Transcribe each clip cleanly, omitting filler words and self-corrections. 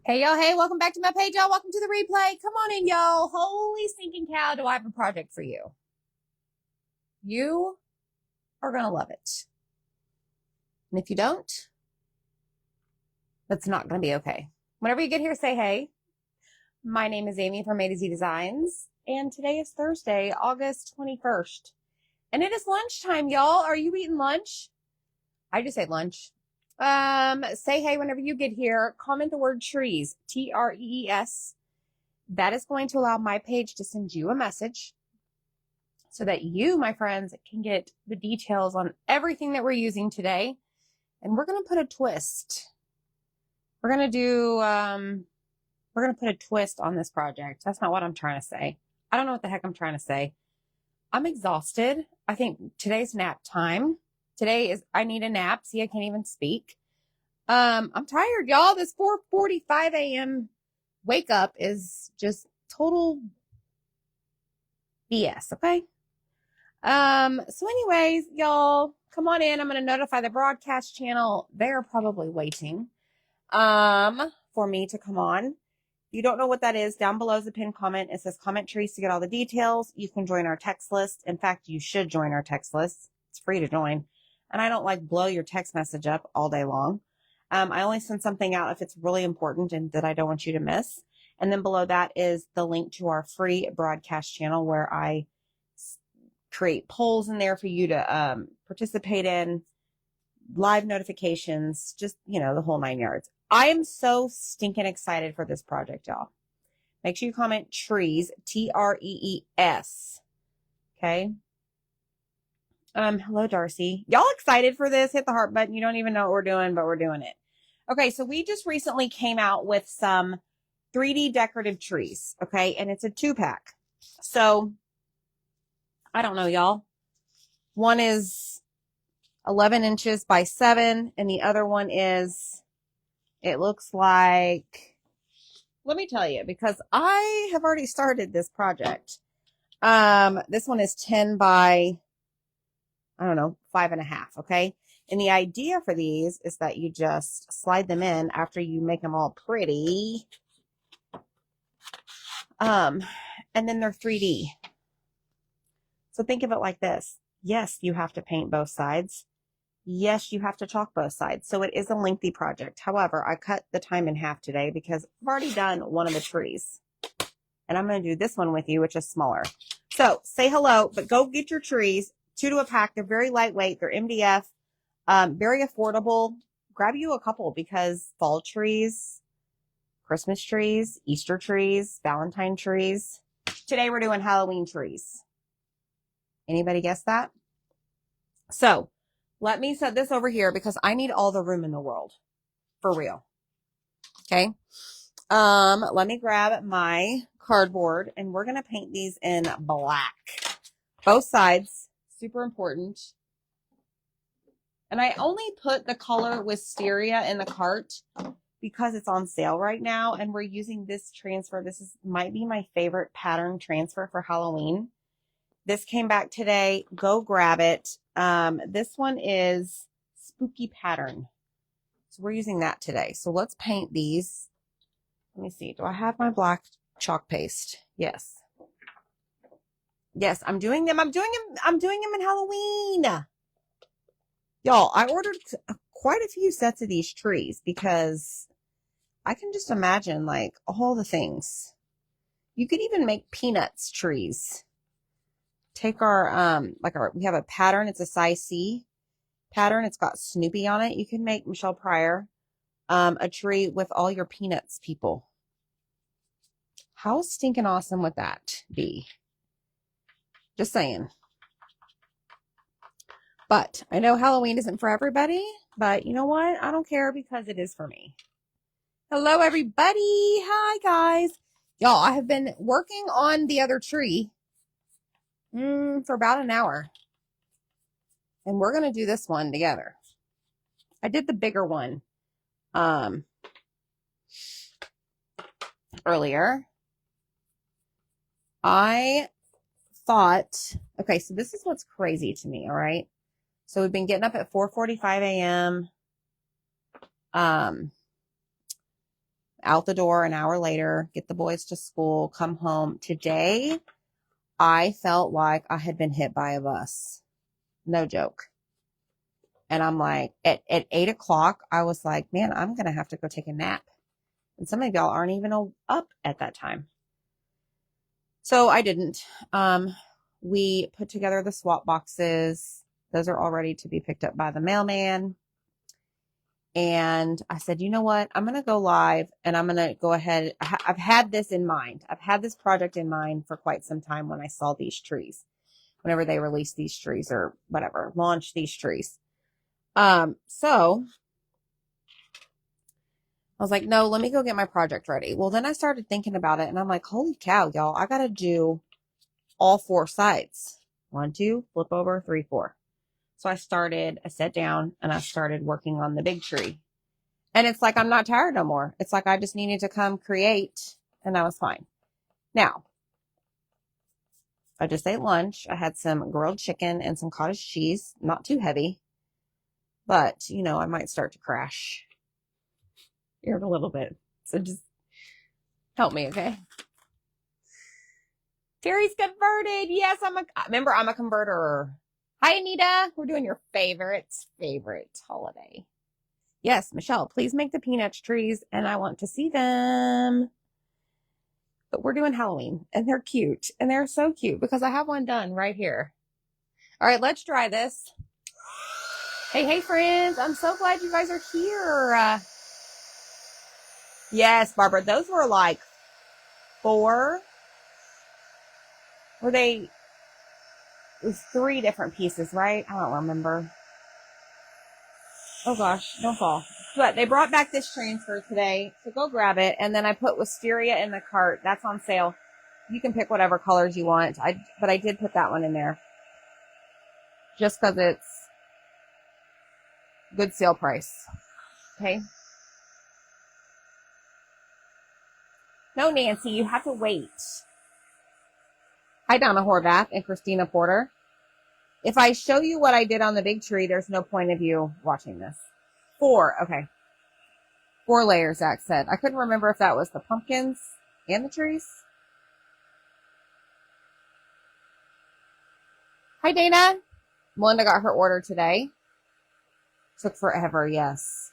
Hey, y'all. Hey, welcome back to my page, y'all. Welcome to the replay. Come on in, y'all. Holy stinking cow, do I have a project for you. You are going to love it. And if you don't, that's not going to be okay. Whenever you get here, say hey. My name is Amy from A to Z Designs, and today is Thursday, August 21st. And it is lunchtime, y'all. Are you eating lunch? I just ate lunch. Say hey whenever you get here. Comment the word trees, TREES. That is going to allow my page to send you a message so that you, my friends, can get the details on everything that we're using today. And we're going to put a twist. We're going to put a twist on this project. That's not what I'm trying to say. I don't know what the heck I'm trying to say. I'm exhausted. I think today's nap time. I need a nap. See, I can't even speak. I'm tired, y'all. This 4:45 a.m. wake up is just total BS, okay? So anyways, y'all, come on in. I'm going to notify the broadcast channel. They're probably waiting, for me to come on. If you don't know what that is, down below is the pinned comment. It says comment trees to get all the details. You can join our text list. In fact, you should join our text list. It's free to join. And I don't like blow your text message up all day long. I only send something out if it's really important and that I don't want you to miss. And then below that is the link to our free broadcast channel where I create polls in there for you to participate in, live notifications, just, the whole 9 yards. I am so stinking excited for this project, y'all. Make sure you comment trees, TREES. Okay. Hello, Darcy. Y'all excited for this? Hit the heart button. You don't even know what we're doing, but we're doing it. Okay. So we just recently came out with some 3D decorative trees. Okay. And it's a 2-pack. So I don't know, y'all. One is 11 inches by 7, and the other one is, it looks like, let me tell you, because I have already started this project. This one is 10 by, 5.5. Okay. And the idea for these is that you just slide them in after you make them all pretty. And then they're 3D. So think of it like this. Yes, you have to paint both sides. Yes, you have to chalk both sides. So it is a lengthy project. However, I cut the time in half today because I've already done one of the trees. And I'm going to do this one with you, which is smaller. So say hello, but go get your trees. 2 to a pack. They're very lightweight. They're MDF. Very affordable. Grab you a couple because fall trees, Christmas trees, Easter trees, Valentine trees. Today we're doing Halloween trees. Anybody guess that? So let me set this over here because I need all the room in the world. For real. Okay. Let me grab my cardboard and we're going to paint these in black. Both sides. Super important. And I only put the color Wisteria in the cart because it's on sale right now. And we're using this transfer. Might be my favorite pattern transfer for Halloween. This came back today. Go grab it. This one is Spooky Pattern. So we're using that today. So let's paint these. Let me see. Do I have my black chalk paste? Yes. Yes, I'm doing them. I'm doing them in Halloween. Y'all, I ordered quite a few sets of these trees because I can just imagine like all the things. You could even make Peanuts trees. Take we have a pattern. It's a size C pattern. It's got Snoopy on it. You can make Michelle Pryor, a tree with all your Peanuts people. How stinking awesome would that be? Just saying. But I know Halloween isn't for everybody, but you know what? I don't care because it is for me. Hello, everybody. Hi, guys. Y'all, I have been working on the other tree for about an hour. And we're going to do this one together. I did the bigger one earlier. I thought, okay, so this is what's crazy to me, all right? So we've been getting up at 4:45 a.m. out the door an hour later, get the boys to school, come home. Today, I felt like I had been hit by a bus. No joke. And I'm like, at 8 o'clock, I was like, man, I'm going to have to go take a nap. And some of y'all aren't even up at that time. So I didn't. We put together the swap boxes. Those are all ready to be picked up by the mailman. And I said, you know what? I'm going to go live and I'm going to go ahead. I've had this in mind. I've had this project in mind for quite some time when I saw these trees, whenever they release these trees or whatever, launch these trees. So I was like, no, let me go get my project ready. Well, then I started thinking about it and I'm like, holy cow, y'all, I got to do all 4 sides. 1, 2, flip over, 3, 4. So I sat down and I started working on the big tree. And it's like, I'm not tired no more. It's like, I just needed to come create and I was fine. Now, I just ate lunch. I had some grilled chicken and some cottage cheese, not too heavy, but you know, I might start to crash here in a little bit. So just help me, okay? Terry's converted. Yes, I'm a converter. Hi, Anita. We're doing your favorite holiday. Yes, Michelle, please make the peanuts trees and I want to see them. But we're doing Halloween and they're cute and they're so cute because I have one done right here. All right, let's try this. Hey, friends. I'm so glad you guys are here. Yes, Barbara, those were like 4. Were they? It was 3 different pieces, right? I don't remember. Oh gosh, don't fall. But they brought back this transfer today, so go grab it. And then I put Wisteria in the cart. That's on sale. You can pick whatever colors you want. But I did put that one in there just because it's good sale price. Okay. No, Nancy, you have to wait. Hi, Donna Horvath and Christina Porter. If I show you what I did on the big tree, there's no point of you watching this. 4, okay. 4 layers, Zach said. I couldn't remember if that was the pumpkins and the trees. Hi, Dana. Melinda got her order today. Took forever, yes.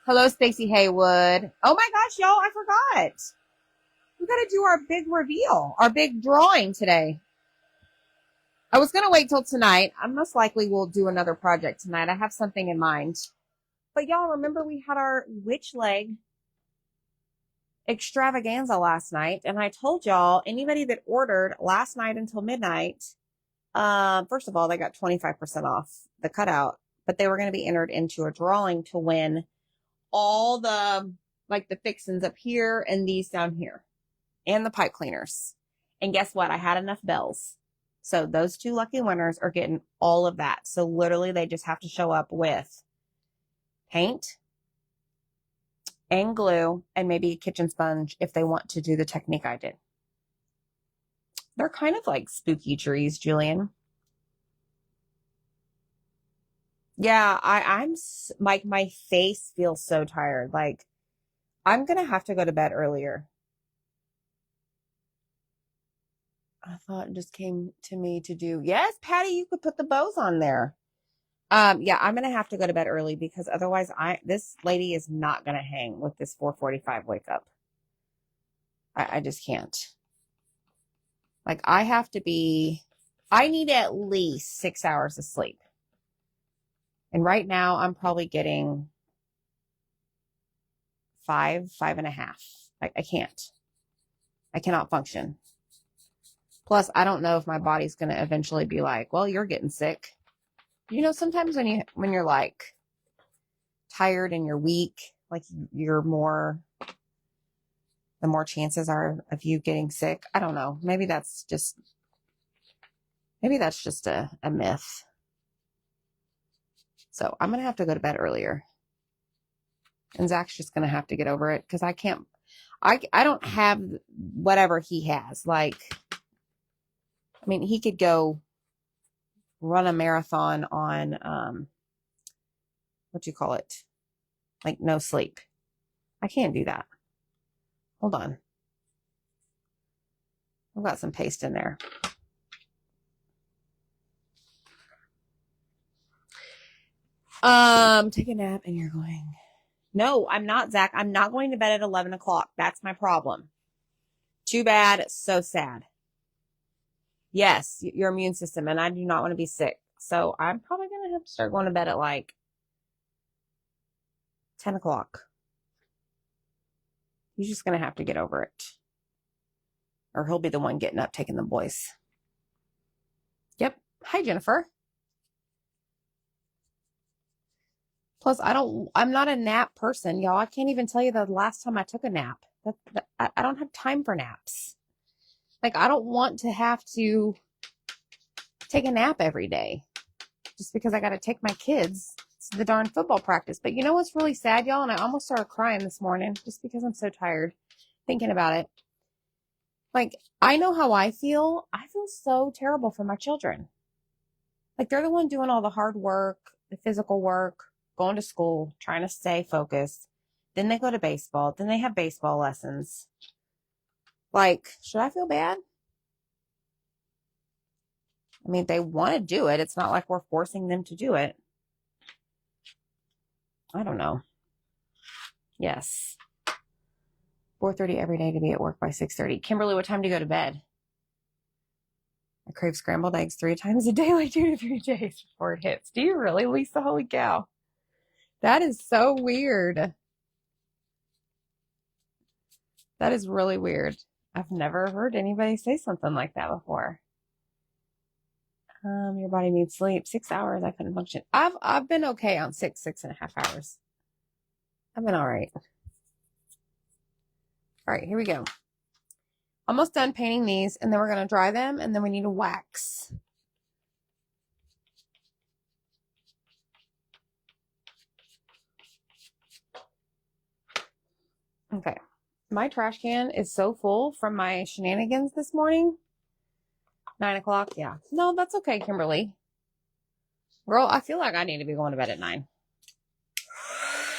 Hello, Stacey Haywood. Oh my gosh, y'all, I forgot. We got to do our big reveal, our big drawing today. I was going to wait till tonight. I most likely will do another project tonight. I have something in mind. But y'all remember we had our witch leg extravaganza last night. And I told y'all, anybody that ordered last night until midnight, first of all, they got 25% off the cutout, but they were going to be entered into a drawing to win all the, like the fixins up here and these down here and the pipe cleaners. And guess what? I had enough bells. So those 2 lucky winners are getting all of that. So literally they just have to show up with paint and glue and maybe a kitchen sponge if they want to do the technique I did. They're kind of like spooky trees, Julian. Yeah, I'm like, my face feels so tired. Like, I'm going to have to go to bed earlier. I thought it just came to me to do. Yes, Patty, you could put the bows on there. Yeah, I'm going to have to go to bed early because otherwise this lady is not going to hang with this 4:45 wake up. I just can't. Like, I need at least 6 hours of sleep. And right now I'm probably getting 5.5. I can't. I cannot function. Plus, I don't know if my body's going to eventually be like, well, you're getting sick. You know, sometimes when you're like tired and you're weak, like the more chances are of you getting sick. I don't know. Maybe that's just a myth. So I'm going to have to go to bed earlier. And Zach's just going to have to get over it because I don't have whatever he has. Like, I mean, he could go run a marathon on, what do you call it? Like no sleep. I can't do that. Hold on. I've got some paste in there. Take a nap and you're going. No, I'm not, Zach. I'm not going to bed at 11 o'clock. That's my problem. Too bad. So sad. Yes, your immune system, and I do not want to be sick. So I'm probably going to have to start going to bed at like 10 o'clock. He's just going to have to get over it. Or he'll be the one getting up, taking the boys. Yep. Hi, Jennifer. Plus, I'm not a nap person, y'all. I can't even tell you the last time I took a nap. I don't have time for naps. Like, I don't want to have to take a nap every day just because I got to take my kids to the darn football practice. But you know what's really sad, y'all? And I almost started crying this morning just because I'm so tired thinking about it. Like, I know how I feel. I feel so terrible for my children. Like, they're the one doing all the hard work, the physical work, going to school, trying to stay focused. Then they go to baseball. Then they have baseball lessons. Like, should I feel bad? I mean, they want to do it. It's not like we're forcing them to do it. I don't know. Yes. 4:30 every day to be at work by 6:30. Kimberly, what time do you go to bed? I crave scrambled eggs 3 times a day, like 2 to 3 days before it hits. Do you really, Lisa? Holy cow. That is so weird. That is really weird. I've never heard anybody say something like that before. Your body needs sleep. 6 hours, I couldn't function. I've been okay on 6.5 hours. I've been all right. All right, here we go. Almost done painting these, and then we're going to dry them, and then we need a wax. Okay. My trash can is so full from my shenanigans this morning. 9 o'clock, yeah. No, that's okay, Kimberly. Girl, I feel like I need to be going to bed at 9.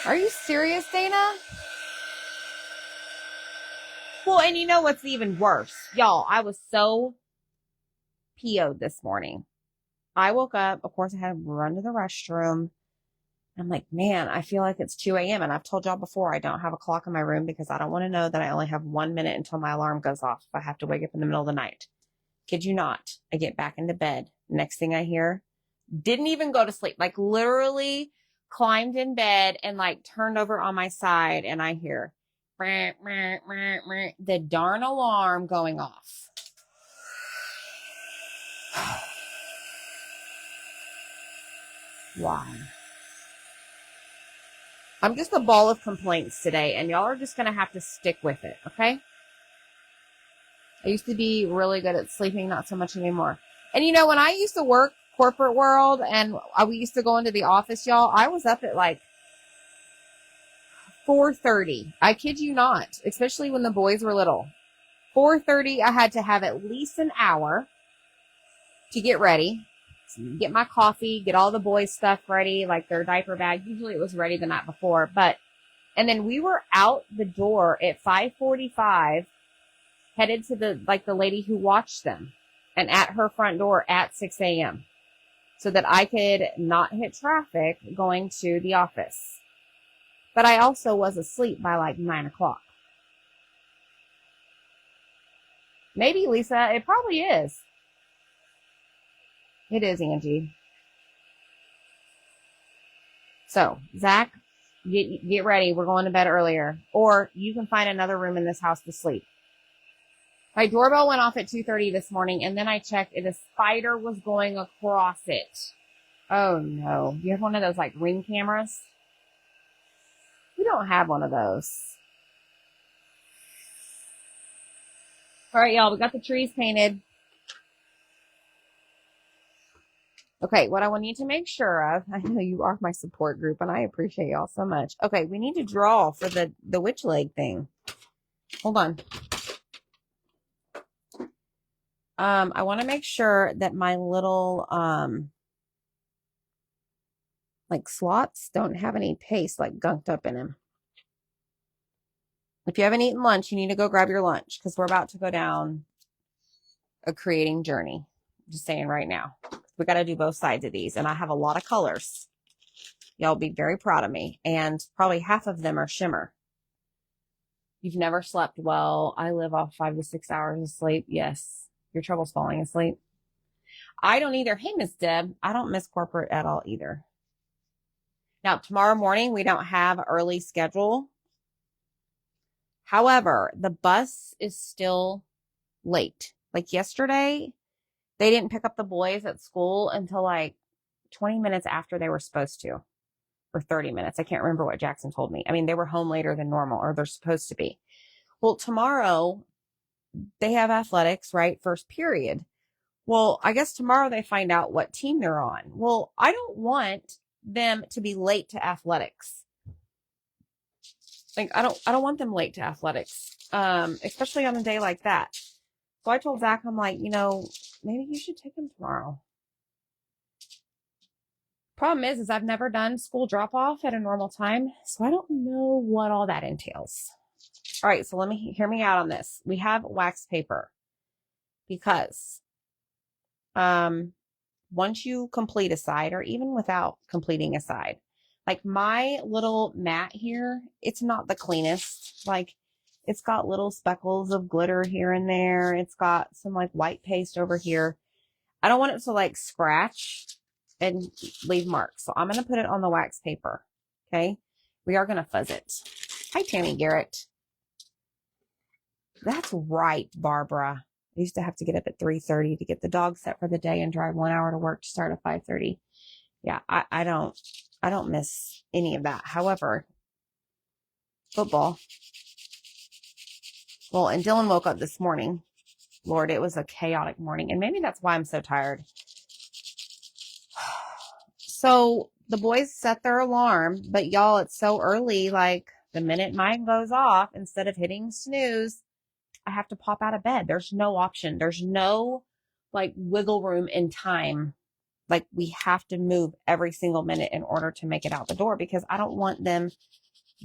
Are you serious, Dana? Well, and you know what's even worse? Y'all, I was so PO'd this morning. I woke up, of course, I had to run to the restroom. I'm like, man, I feel like it's 2 a.m. And I've told y'all before, I don't have a clock in my room because I don't want to know that I only have 1 minute until my alarm goes off if I have to wake up in the middle of the night. Kid you not. I get back into bed. Next thing I hear, didn't even go to sleep. Like literally climbed in bed and like turned over on my side. And I hear the darn alarm going off. Why? I'm just a ball of complaints today, and y'all are just going to have to stick with it, okay? I used to be really good at sleeping, not so much anymore. And you know, when I used to work corporate world and we used to go into the office, y'all, I was up at like 4:30. I kid you not, especially when the boys were little. 4:30, I had to have at least an hour to get ready, get my coffee, get all the boys' stuff ready, like their diaper bag. Usually it was ready the night before, and then we were out the door at 5:45, headed to the lady who watched them, and at her front door at 6 a.m. so that I could not hit traffic going to the office. But I also was asleep by like 9 o'clock. Maybe, Lisa, it probably is. It is, Angie. So, Zach, get ready. We're going to bed earlier. Or you can find another room in this house to sleep. My doorbell went off at 2:30 this morning, and then I checked, and a spider was going across it. Oh, no. You have one of those, like, Ring cameras? We don't have one of those. All right, y'all. We got the trees painted. Okay, what I want you to make sure of, I know you are my support group, and I appreciate y'all so much. Okay, we need to draw for the witch leg thing. Hold on. I want to make sure that my little, Like slots don't have any paste like gunked up in them. If you haven't eaten lunch, you need to go grab your lunch because we're about to go down a creating journey. I'm just saying right now. We got to do both sides of these. And I have a lot of colors. Y'all be very proud of me. And probably half of them are shimmer. You've never slept well. I live off 5 to 6 hours of sleep. Yes. Your trouble's falling asleep. I don't either. Hey, Miss Deb. I don't miss corporate at all either. Now, tomorrow morning, we don't have early schedule. However, the bus is still late. Like yesterday, they didn't pick up the boys at school until like 20 minutes after they were supposed to, or 30 minutes. I can't remember what Jackson told me. I mean, they were home later than normal, or they're supposed to be. Well, tomorrow they have athletics, right? First period. Well, I guess tomorrow they find out what team they're on. Well, I don't want them to be late to athletics. Like, I don't want them late to athletics. Especially on a day like that. So I told Zach, I'm like, maybe you should take him tomorrow. Problem is I've never done school drop off at a normal time. So I don't know what all that entails. All right. So hear me out on this. We have wax paper because, once you complete a side or even without completing a side, like my little mat here, it's not the cleanest. Like it's got little speckles of glitter here and there. It's got some like white paste over here. I don't want it to like scratch and leave marks. So I'm going to put it on the wax paper. Okay. We are going to fuzz it. Hi, Tammy Garrett. That's right, Barbara. I used to have to get up at 3:30 to get the dog set for the day and drive 1 hour to work to start at 5:30. Yeah, I don't miss any of that. However, football. Well, and Dylan woke up this morning. Lord, it was a chaotic morning. And maybe that's why I'm so tired. So the boys set their alarm, but y'all, it's so early. Like the minute mine goes off, instead of hitting snooze, I have to pop out of bed. There's no option. There's no like wiggle room in time. Like we have to move every single minute in order to make it out the door because I don't want them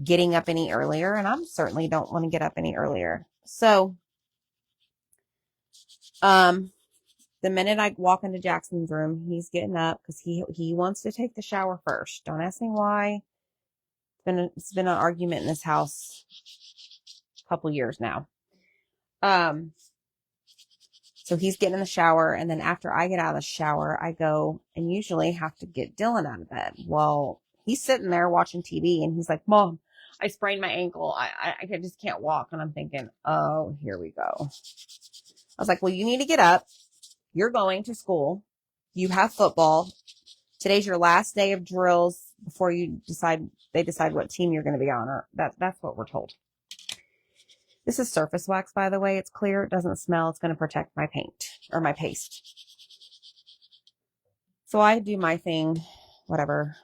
getting up any earlier. And I certainly don't want to get up any earlier. So, the minute I walk into Jackson's room, he's getting up because he wants to take the shower first. Don't ask me why. It's been an argument in this house a couple years now. So he's getting in the shower, and then after I get out of the shower, I go and usually have to get Dylan out of bed. Well, he's sitting there watching TV, and he's like, "Mom, I sprained my ankle. I just can't walk." And I'm thinking, oh, here we go. I was like, well, you need to get up. You're going to school. You have football. Today's your last day of drills before they decide what team you're going to be on. Or that's what we're told. This is surface wax, by the way. It's clear. It doesn't smell. It's going to protect my paint or my paste. So I do my thing, whatever.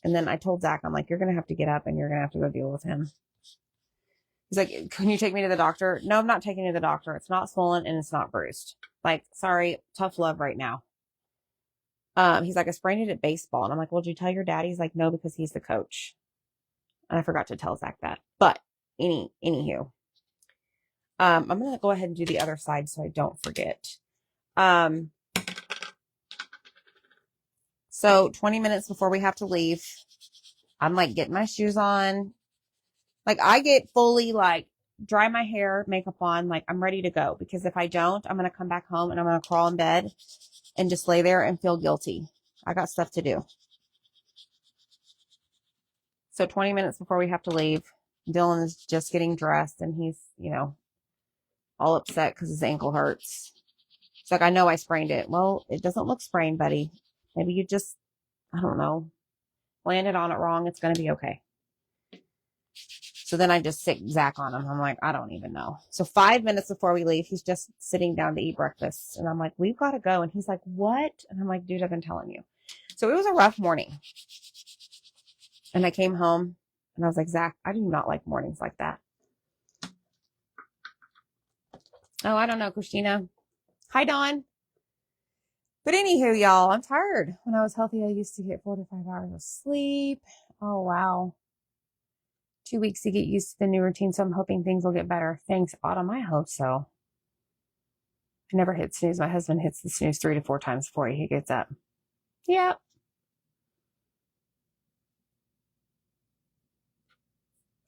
And then I told Zach, I'm like, you're going to have to get up and you're going to have to go deal with him. He's like, can you take me to the doctor? No, I'm not taking you to the doctor. It's not swollen and it's not bruised. Like, sorry, tough love right now. He's like, I sprained it at baseball. And I'm like, well, did you tell your dad? He's like, no, because he's the coach. And I forgot to tell Zach that. But anywho. I'm going to go ahead and do the other side so I don't forget. So 20 minutes before we have to leave, I'm like getting my shoes on. Like I get fully like dry my hair, makeup on, like I'm ready to go. Because if I don't, I'm going to come back home and I'm going to crawl in bed and just lay there and feel guilty. I got stuff to do. So 20 minutes before we have to leave, Dylan is just getting dressed and he's, all upset because his ankle hurts. It's like, I know I sprained it. Well, it doesn't look sprained, buddy. Maybe you just, I don't know, landed on it wrong. It's going to be okay. So then I just sick Zach on him. I'm like, I don't even know. So 5 minutes before we leave, he's just sitting down to eat breakfast. And I'm like, we've got to go. And he's like, what? And I'm like, dude, I've been telling you. So it was a rough morning. And I came home and I was like, Zach, I do not like mornings like that. Oh, I don't know, Christina. Hi, Dawn. But anywho, y'all, I'm tired. When I was healthy, I used to get 4 to 5 hours of sleep. Oh, wow. 2 weeks to get used to the new routine, so I'm hoping things will get better. Thanks, Autumn. I hope so. I never hit snooze. My husband hits the snooze 3 to 4 times before he gets up. Yep.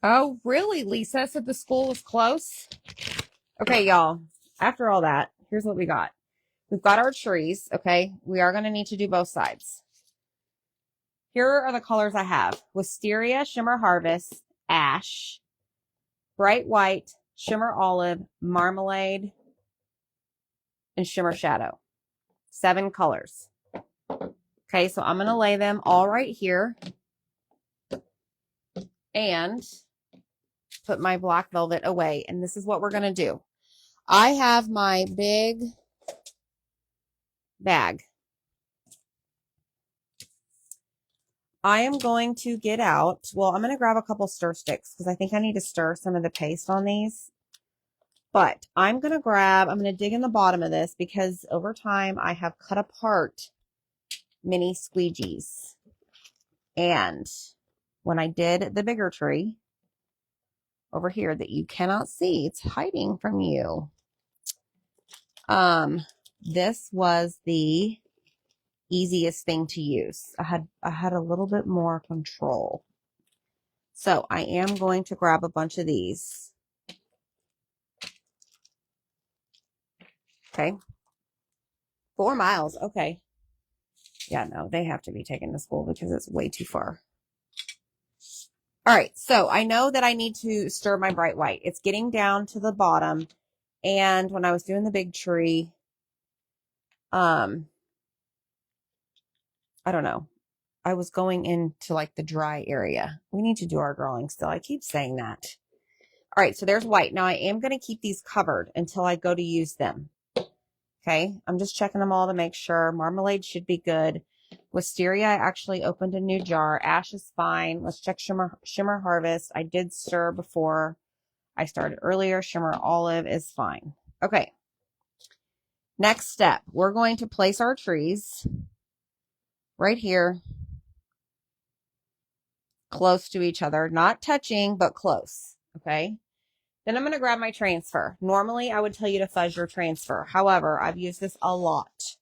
Oh, really, Lisa? Said the school was close? Okay, y'all. After all that, here's what we got. We've got our trees, okay? We are going to need to do both sides. Here are the colors I have. Wisteria, Shimmer Harvest, Ash, Bright White, Shimmer Olive, Marmalade, and Shimmer Shadow. 7 colors. Okay, so I'm going to lay them all right here and put my black velvet away. And this is what we're going to do. I have my big bag. I am going to get out, well, I'm going to grab a couple stir sticks because I think I need to stir some of the paste on these. But I'm going to dig in the bottom of this because over time I have cut apart mini squeegees. And when I did the bigger tree over here that you cannot see, it's hiding from you. This was the easiest thing to use. I had a little bit more control. So I am going to grab a bunch of these. Okay. 4 miles. Okay. Yeah, no, they have to be taken to school because it's way too far. All right. So I know that I need to stir my bright white. It's getting down to the bottom. And when I was doing the big tree, I don't know. I was going into like the dry area. We need to do our drawing still. I keep saying that. All right. So there's white. Now I am going to keep these covered until I go to use them. Okay. I'm just checking them all to make sure. Marmalade should be good. Wisteria, I actually opened a new jar. Ash is fine. Let's check Shimmer Harvest. I did stir before I started earlier. Shimmer Olive is fine. Okay. Next step, we're going to place our trees right here, close to each other, not touching, but close. Okay. Then I'm going to grab my transfer. Normally, I would tell you to fuzz your transfer. However, I've used this a lot.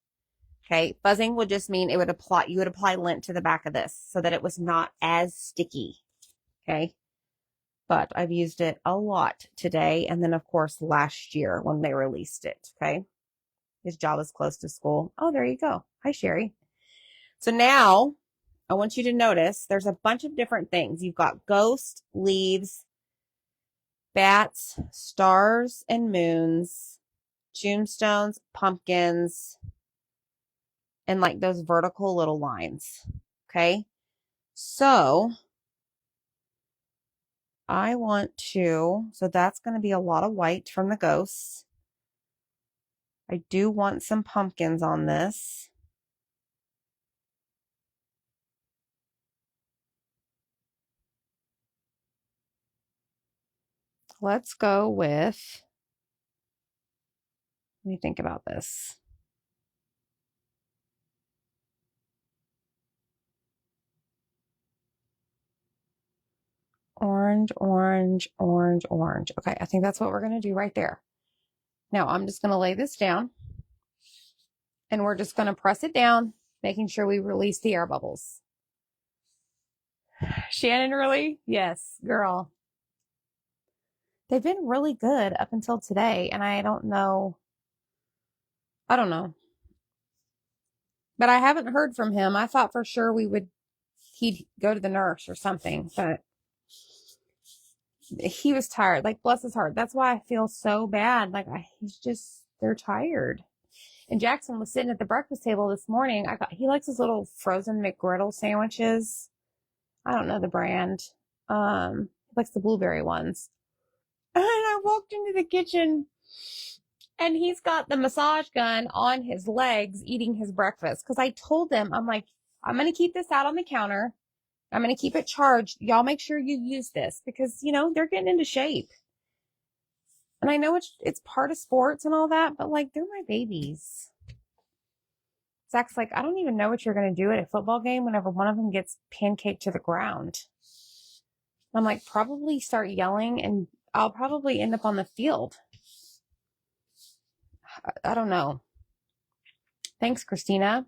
Okay. Fuzzing would just mean you would apply lint to the back of this so that it was not as sticky. Okay. But I've used it a lot today. And then of course, last year when they released it. Okay. His job is close to school. Oh, there you go. Hi, Sherry. So now I want you to notice there's a bunch of different things. You've got ghost, leaves, bats, stars and moons, tombstones, pumpkins, and like those vertical little lines. Okay. So so that's going to be a lot of white from the ghosts. I do want some pumpkins on this. Let's go with, let me think about this. Orange, orange, orange, orange. Okay, I think that's what we're going to do right there. Now I'm just going to lay this down and we're just going to press it down, making sure we release the air bubbles. Shannon, really? Yes, girl. They've been really good up until today, and I don't know. But I haven't heard from him. I thought for sure he'd go to the nurse or something, but he was tired. Like, bless his heart. That's why I feel so bad. Like, they're tired. And Jackson was sitting at the breakfast table this morning. He likes his little frozen McGriddle sandwiches. I don't know the brand. He likes the blueberry ones. And I walked into the kitchen and he's got the massage gun on his legs eating his breakfast. Cause I told him, I'm like, I'm going to keep this out on the counter. I'm going to keep it charged. Y'all make sure you use this because, they're getting into shape. And I know it's part of sports and all that, but like, they're my babies. Zach's like, I don't even know what you're going to do at a football game whenever one of them gets pancaked to the ground. I'm like, probably start yelling and I'll probably end up on the field. I don't know. Thanks, Christina.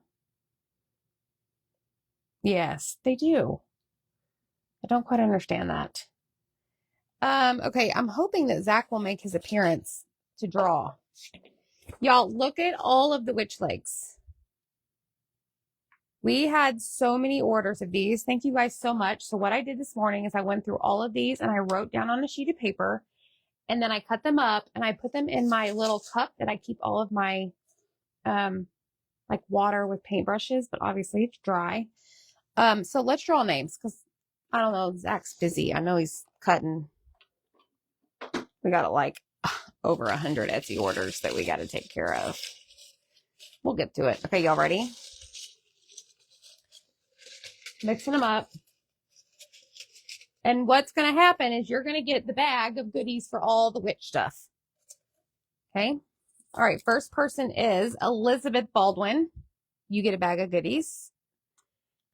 Yes, they do. I don't quite understand that. Okay, I'm hoping that Zach will make his appearance to draw. Y'all, look at all of the witch legs. We had so many orders of these. Thank you guys so much. So what I did this morning is I went through all of these and I wrote down on a sheet of paper and then I cut them up and I put them in my little cup that I keep all of my, like water with paintbrushes, but obviously it's dry. So let's draw names because I don't know, Zach's busy. I know he's cutting. We got like over 100 Etsy orders that we got to take care of. We'll get to it. Okay, y'all ready? Mixing them up. And what's going to happen is you're going to get the bag of goodies for all the witch stuff. Okay. All right. First person is Elizabeth Baldwin. You get a bag of goodies.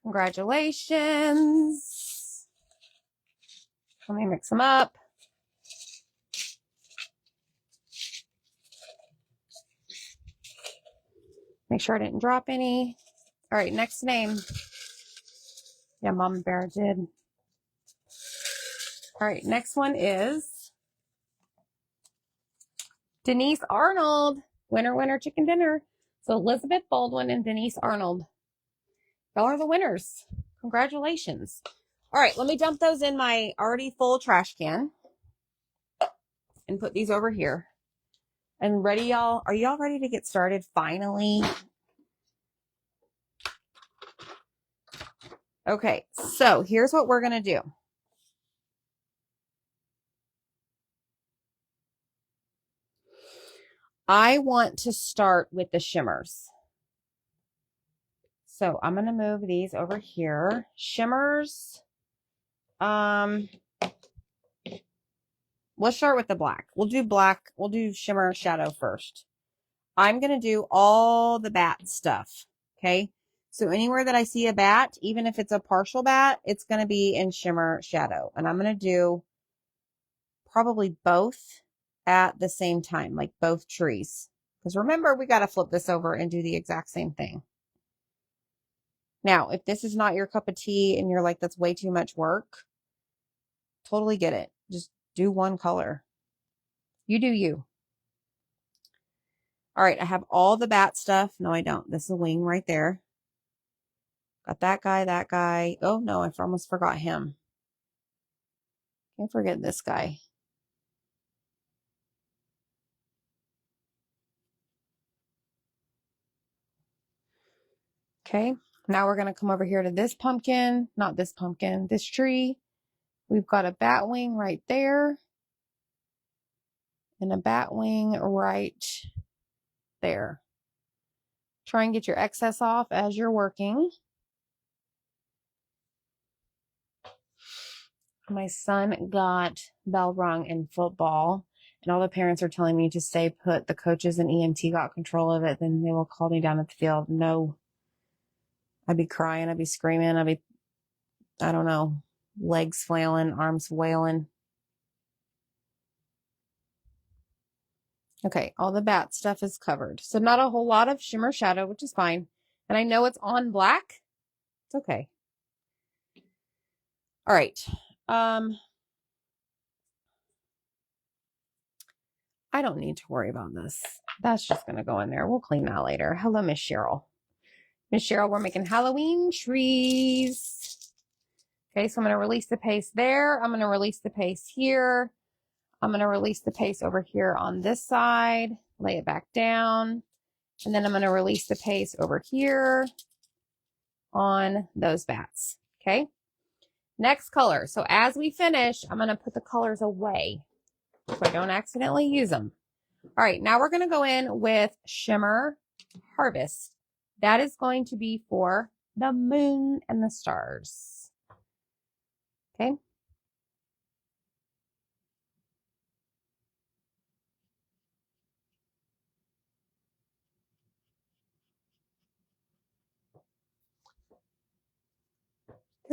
Congratulations. Let me mix them up. Make sure I didn't drop any. All right. Next name. Yeah, Mama Bear did. All right. Next one is Denise Arnold. Winner, winner, chicken dinner. So Elizabeth Baldwin and Denise Arnold. Y'all are the winners. Congratulations. All right, let me dump those in my already full trash can and put these over here. And ready, y'all? Are y'all ready to get started finally? Okay, so here's what we're going to do. I want to start with the shimmers. So I'm going to move these over here. Shimmers. Let's start with the black. We'll do black. We'll do shimmer shadow first. I'm going to do all the bat stuff. Okay. So anywhere that I see a bat, even if it's a partial bat, it's going to be in shimmer shadow. And I'm going to do probably both at the same time, like both trees. Because remember, we got to flip this over and do the exact same thing. Now, if this is not your cup of tea and you're like, that's way too much work, totally get it. Just do one color. You do you. All right, I have all the bat stuff. No, I don't. This is a wing right there. Got that guy, that guy. Oh, no, I almost forgot him. Can't forget this guy. Okay, now we're going to come over here to this pumpkin. Not this pumpkin, this tree. We've got a bat wing right there. And a bat wing right there. Try and get your excess off as you're working. My son got bell rung in football, and all the parents are telling me to stay put. The coaches and EMT got control of it. Then they will call me down at the field. No, I'd be crying. I'd be screaming. I don't know, legs flailing, arms wailing. Okay, all the bat stuff is covered. So not a whole lot of shimmer shadow, which is fine. And I know it's on black. It's okay. All right. I don't need to worry about this. That's just going to go in there. We'll clean that later. Hello, Miss Cheryl. Miss Cheryl, we're making Halloween trees. Okay, so I'm going to release the paste there. I'm going to release the paste here. I'm going to release the paste over here on this side. Lay it back down. And then I'm going to release the paste over here on those bats. Okay. Next color. So as we finish, I'm going to put the colors away so I don't accidentally use them. All right. Now we're going to go in with Shimmer Harvest. That is going to be for the moon and the stars. Okay.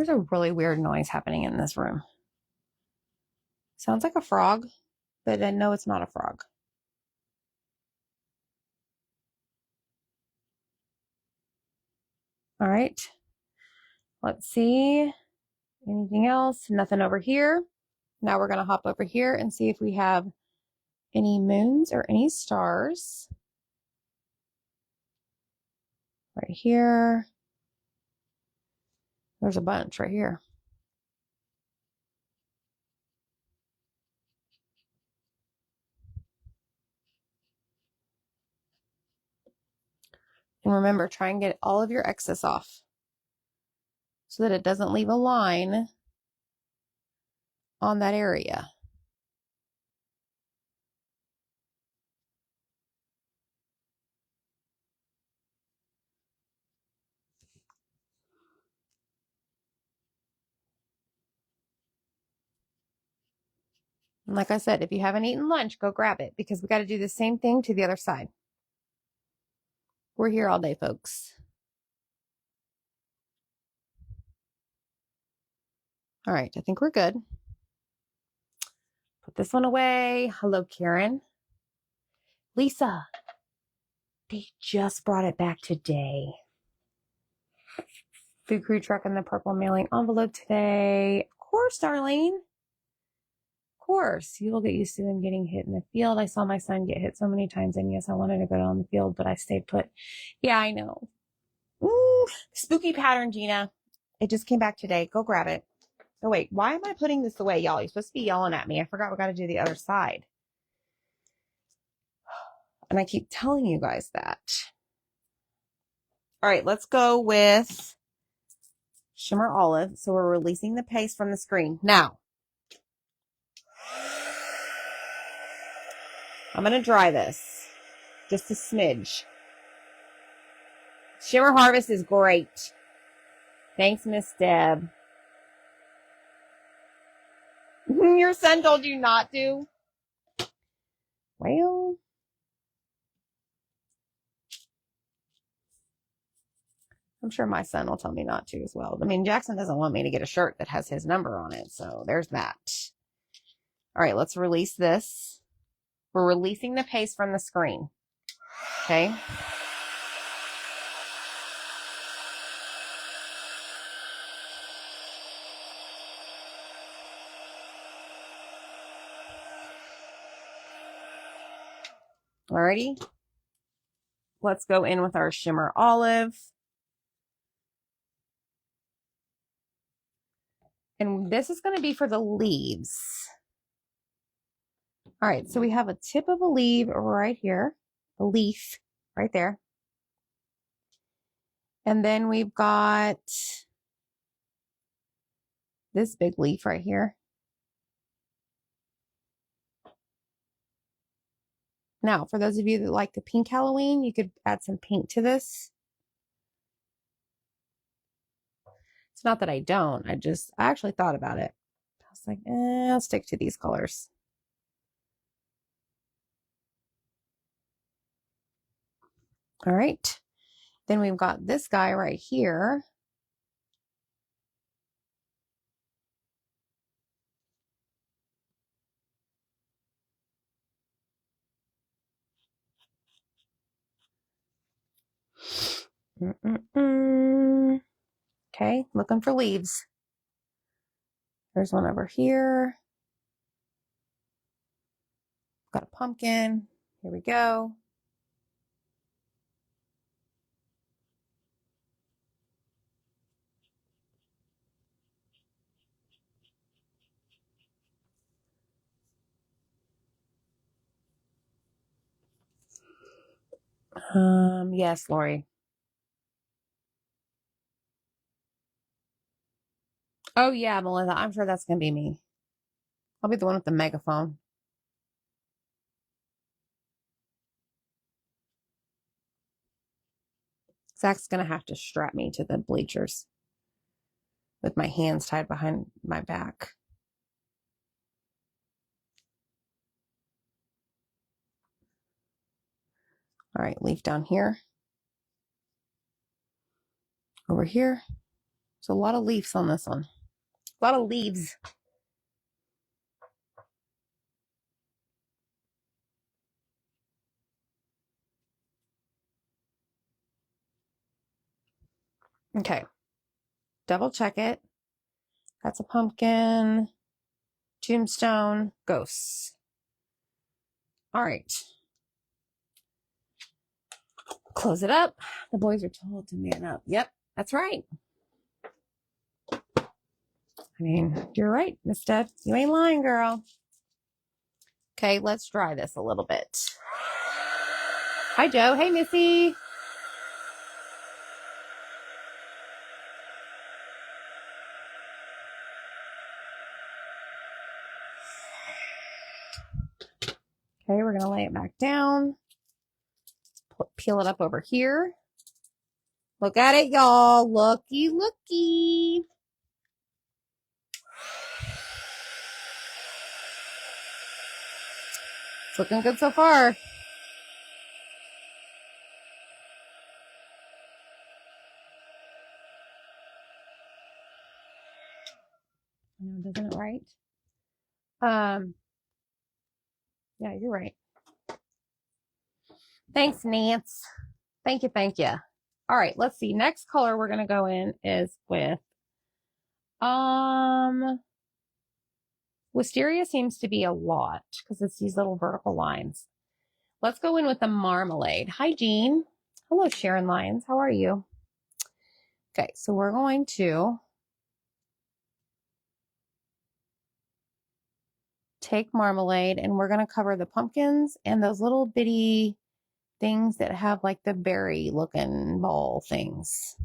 There's a really weird noise happening in this room. Sounds like a frog, but I know it's not a frog. All right. Let's see. Anything else? Nothing over here. Now we're going to hop over here and see if we have any moons or any stars. Right here. There's a bunch right here. And remember, try and get all of your excess off so that it doesn't leave a line on that area. And like I said, if you haven't eaten lunch, go grab it because we got to do the same thing to the other side. We're here all day, folks. All right, I think we're good. Put this one away. Hello, Karen. Lisa, they just brought it back today. Food crew truck in the purple mailing envelope today. Of course, Darlene. Of course. You will get used to them getting hit in the field. I saw my son get hit so many times, and yes, I wanted to go down the field, but I stayed put. Yeah, I know. Ooh, spooky pattern, Gina. It just came back today. Go grab it. Oh, wait. Why am I putting this away, y'all? You're supposed to be yelling at me. I forgot we got to do the other side. And I keep telling you guys that. All right, let's go with Shimmer Olive. So we're releasing the paste from the screen. Now, I'm going to dry this. Just a smidge. Shimmer Harvest is great. Thanks, Miss Deb. Your son told you not to? Well, I'm sure my son will tell me not to as well. I mean, Jackson doesn't want me to get a shirt that has his number on it, so there's that. All right, let's release this. We're releasing the paste from the screen. Okay. Alrighty. Let's go in with our Shimmer Olive. And this is going to be for the leaves. All right, so we have a tip of a leaf right here, a leaf right there. And then we've got this big leaf right here. Now, for those of you that like the pink Halloween, you could add some pink to this. It's not that I don't. I actually thought about it. I was like, I'll stick to these colors. All right. Then we've got this guy right here. Okay, looking for leaves. There's one over here. Got a pumpkin. Here we go. Yes, Lori. Oh yeah, Melissa. I'm sure that's gonna be me. I'll be the one with the megaphone. Zach's gonna have to strap me to the bleachers with my hands tied behind my back. All right, leaf down here. Over here. There's a lot of leaves on this one. A lot of leaves. Okay. Double check it. That's a pumpkin, tombstone, ghosts. All right. Close it up. The boys are told to man up. Yep, that's right. I mean, you're right, Miss Deb. You ain't lying, girl. Okay, let's dry this a little bit. Hi, Joe. Hey, Missy. Okay, we're going to lay it back down. Peel it up over here. Look at it, y'all. Looky, looky. It's looking good so far. I know, doesn't it right? Yeah, you're right. Thanks, Nance. Thank you, thank you. All right, let's see. Next color we're gonna go in is with Wisteria seems to be a lot because it's these little vertical lines. Let's go in with the Marmalade. Hi, Jean. Hello, Sharon Lyons. How are you? Okay, so we're going to take Marmalade and we're going to cover the pumpkins and those little bitty things that have like the berry looking ball things.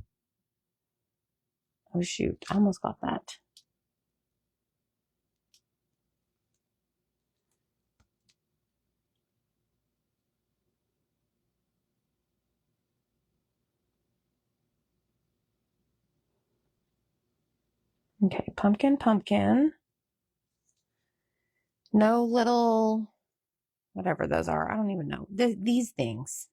Oh shoot, I almost got that. Okay, pumpkin, pumpkin. No little, whatever those are. I don't even know. These things.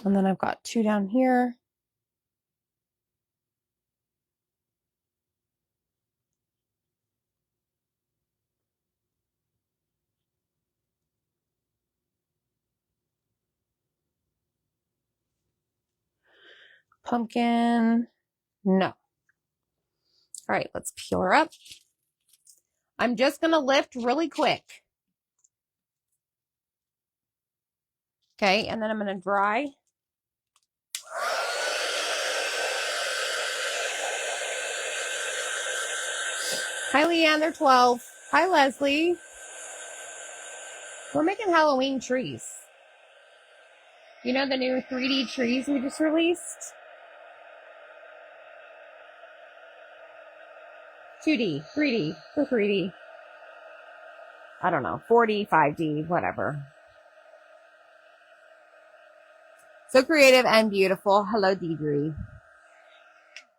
And then I've got two down here. Pumpkin. No. All right, let's peel her up. I'm just going to lift really quick. Okay, and then I'm going to dry. Hi, Leanne. They're 12. Hi, Leslie. We're making Halloween trees. You know the new 3D trees we just released? 2D, 3D, for 3D. I don't know, 4D, 5D, whatever. So creative and beautiful. Hello, Deidre.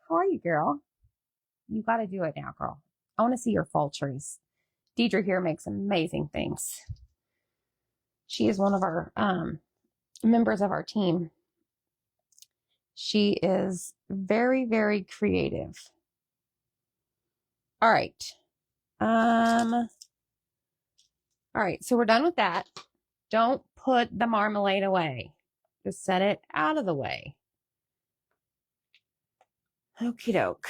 How are you, girl? You got to do it now, girl. I want to see your fall trees. Deidre here makes amazing things. She is one of our members of our team. She is very, very creative. All right. All right, so we're done with that. Don't put the marmalade away. Just set it out of the way. Okie doke.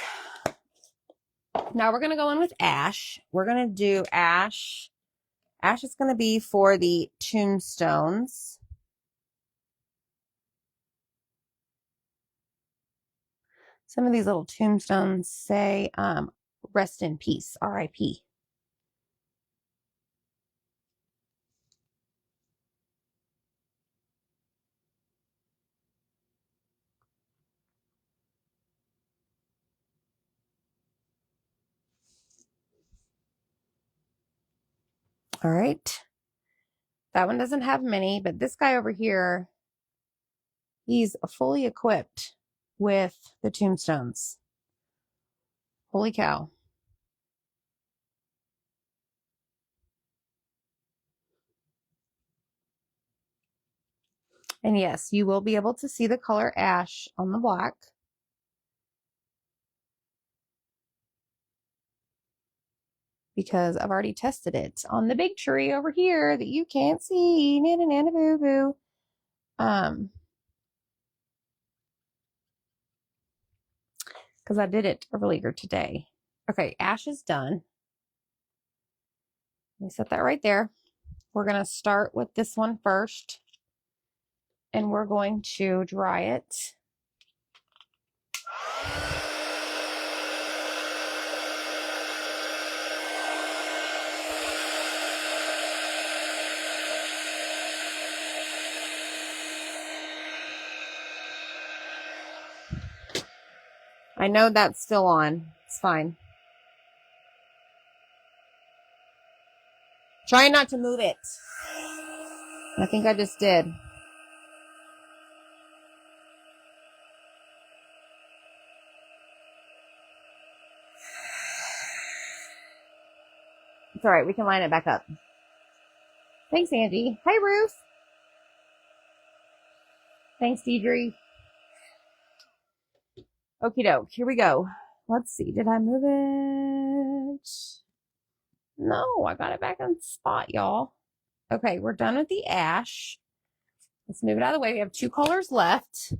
Now we're going to go in with ash. We're going to do ash. Ash is going to be for the tombstones. Some of these little tombstones say rest in peace, R.I.P. All right. That one doesn't have many, but this guy over here, he's fully equipped with the tombstones. Holy cow. And yes, you will be able to see the color ash on the black. Because I've already tested it on the big tree over here that you can't see. Nana nana boo boo. Because I did it earlier today. Okay, ash is done. Let me set that right there. We're going to start with this one first. And we're going to dry it. I know that's still on. It's fine. Try not to move it. I think I just did. It's all right. We can line it back up. Thanks, Angie. Hi, Ruth. Thanks, Deidre. Okie doke. Here we go. Let's see. Did I move it? No, I got it back on spot, y'all. Okay, we're done with the ash. Let's move it out of the way. We have 2 colors left.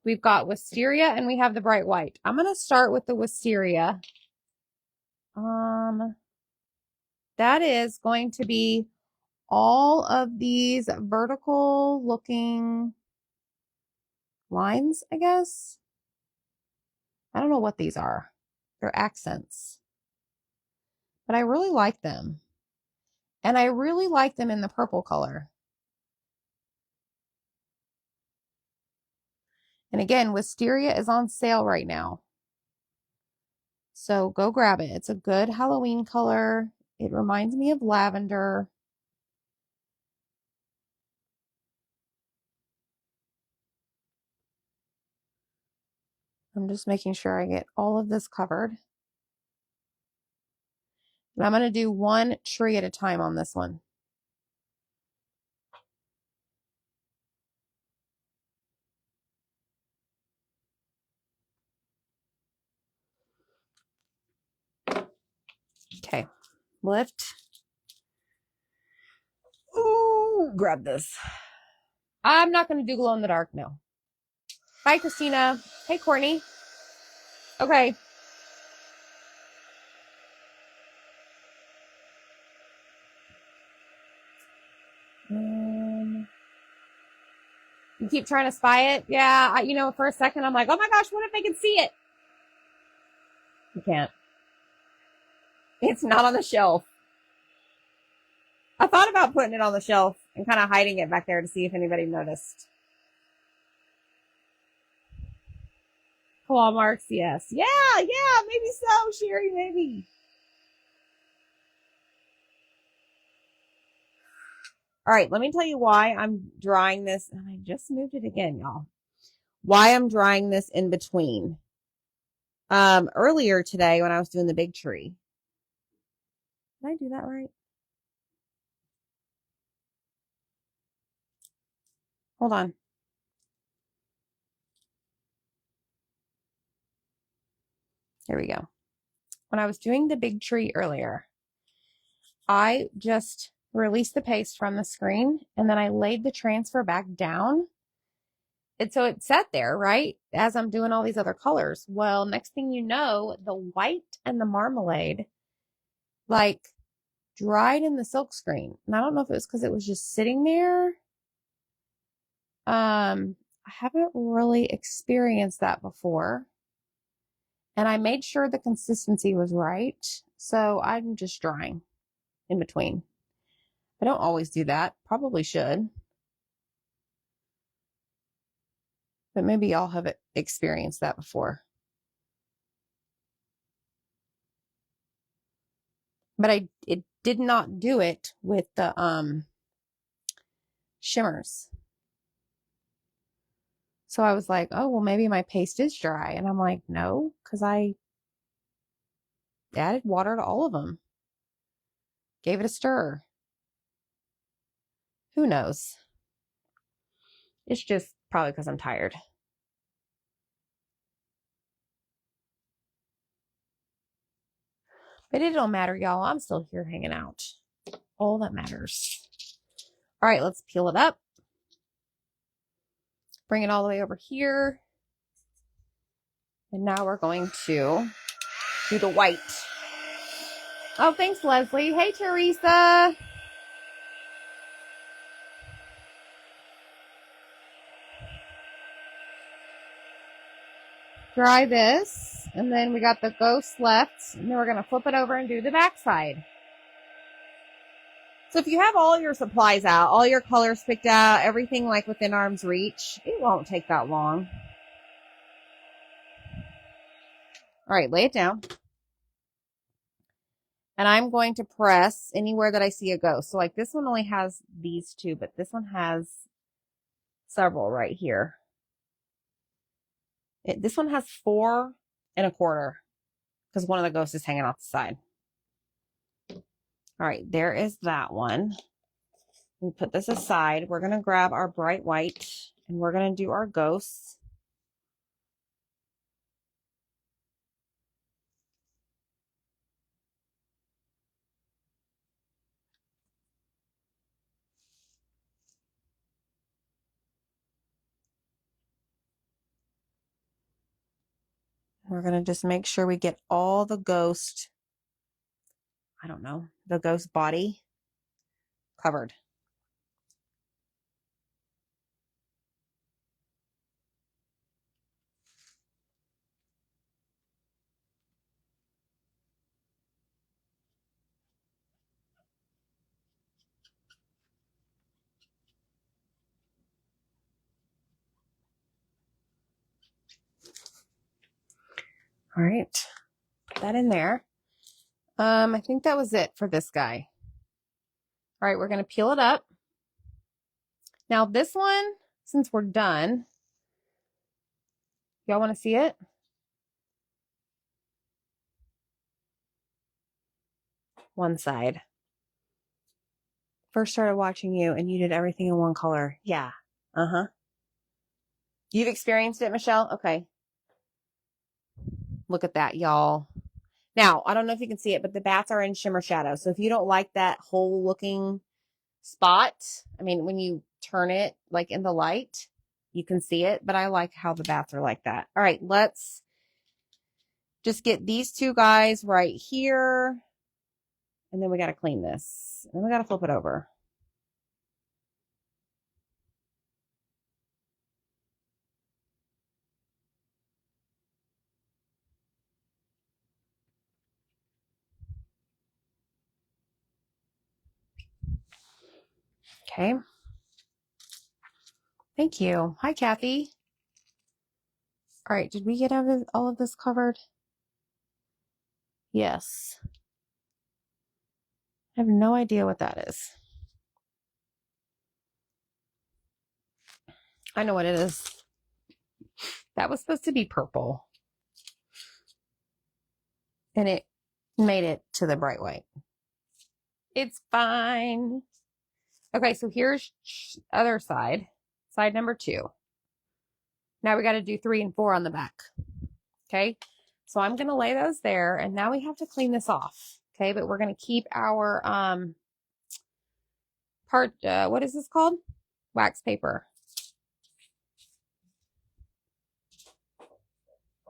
We've got Wisteria and we have the bright white. I'm going to start with the Wisteria. That is going to be all of these vertical looking lines, I guess. I don't know what these are. They're accents. But I really like them. And I really like them in the purple color. And again, Wisteria is on sale right now. So go grab it. It's a good Halloween color. It reminds me of lavender. I'm just making sure I get all of this covered. And I'm going to do 1 tree at a time on this one. Okay, lift. Ooh, grab this. I'm not going to do glow in the dark, no. Bye, Christina. Hey, Courtney. Okay. You keep trying to spy it? Yeah, you know, for a second, I'm like, oh my gosh, what if they can see it? You can't. It's not on the shelf. I thought about putting it on the shelf and kind of hiding it back there to see if anybody noticed. Claw marks, yes. Yeah, maybe so, Sherry, maybe. All right, let me tell you why I'm drying this. And I just moved it again, y'all. Why I'm drying this in between. Earlier today when I was doing the big tree. Did I do that right? Hold on. There we go. When I was doing the big tree earlier, I just released the paste from the screen and then I laid the transfer back down. And so it sat there, right? As I'm doing all these other colors. Well, next thing you know, the white and the marmalade like dried in the silk screen. And I don't know if it was because it was just sitting there. I haven't really experienced that before. And I made sure the consistency was right. So I'm just drying in between. I don't always do that. Probably should. But maybe y'all have experienced that before. But it did not do it with the shimmers. So I was like, oh, well, maybe my paste is dry. And I'm like, no, because I added water to all of them. Gave it a stir. Who knows? It's just probably because I'm tired. But it don't matter, y'all. I'm still here hanging out. All that matters. All right, let's peel it up. Bring it all the way over here. And now we're going to do the white. Oh, thanks, Leslie. Hey, Teresa. Dry this. And then we got the ghost left. And then we're going to flip it over and do the back side. So if you have all your supplies out, all your colors picked out, everything like within arm's reach, it won't take that long. All right, lay it down. And I'm going to press anywhere that I see a ghost. So like this one only has these two, but this one has several right here. This one has 4 1/4 because one of the ghosts is hanging off the side. All right, there is that one. We put this aside. We're going to grab our bright white and we're going to do our ghosts. We're going to just make sure we get all the ghost, I don't know, the ghost body covered. All right, put that in there. I think that was it for this guy. All right, we're going to peel it up. Now this one, since we're done, y'all want to see it? One side. First started watching you and you did everything in one color. Yeah. Uh-huh. You've experienced it, Michelle? Okay. Look at that, y'all. Now, I don't know if you can see it, but the bats are in shimmer shadow. So if you don't like that whole looking spot, I mean, when you turn it like in the light, you can see it, but I like how the bats are like that. All right, let's just get these two guys right here. And then we got to clean this. And we got to flip it over. Okay. Thank you. Hi, Kathy. All right. Did we get all of this covered? Yes. I have no idea what that is. I know what it is. That was supposed to be purple. And it made it to the bright white. It's fine. Okay, so here's other side. Side number 2. Now we got to do 3 and 4 on the back. Okay, so I'm going to lay those there. And now we have to clean this off. Okay, but we're going to keep our what is this called? Wax paper.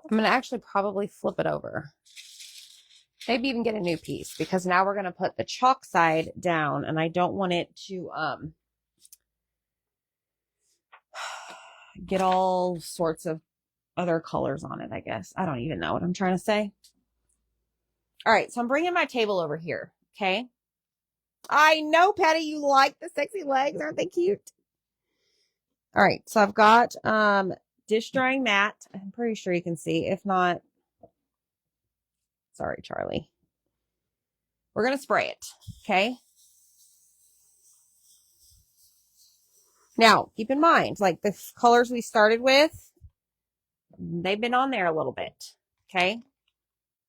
I'm going to actually probably flip it over. Maybe even get a new piece because now we're going to put the chalk side down and I don't want it to get all sorts of other colors on it, I guess. I don't even know what I'm trying to say. All right, so I'm bringing my table over here, okay? I know, Patty, you like the sexy legs. Aren't they cute? All right, so I've got dish drying mat. I'm pretty sure you can see. If not, sorry, Charlie. We're going to spray it, okay? Now, keep in mind, like the colors we started with, they've been on there a little bit, okay?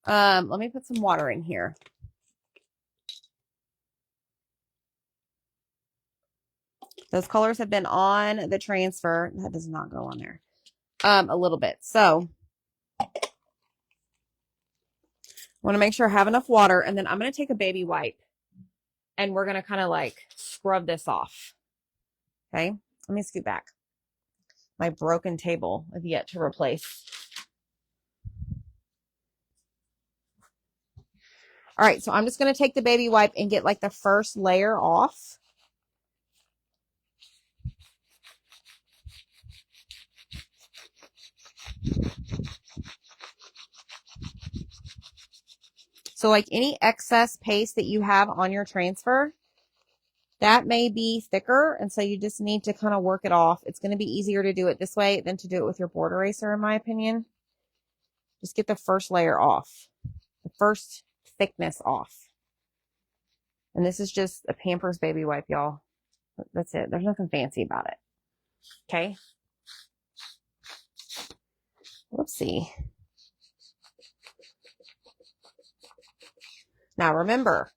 Let me put some water in here. Those colors have been on the transfer. That does not go on there. A little bit. So I want to make sure I have enough water, and then I'm going to take a baby wipe and we're going to kind of like scrub this off. Okay. Let me scoot back. My broken table I've yet to replace. All right. So I'm just going to take the baby wipe and get like the first layer off. So like any excess paste that you have on your transfer, that may be thicker. And so you just need to kind of work it off. It's going to be easier to do it this way than to do it with your board eraser, in my opinion. Just get the first layer off, the first thickness off. And this is just a Pampers baby wipe, y'all. That's it. There's nothing fancy about it. Okay. Whoopsie. Now remember,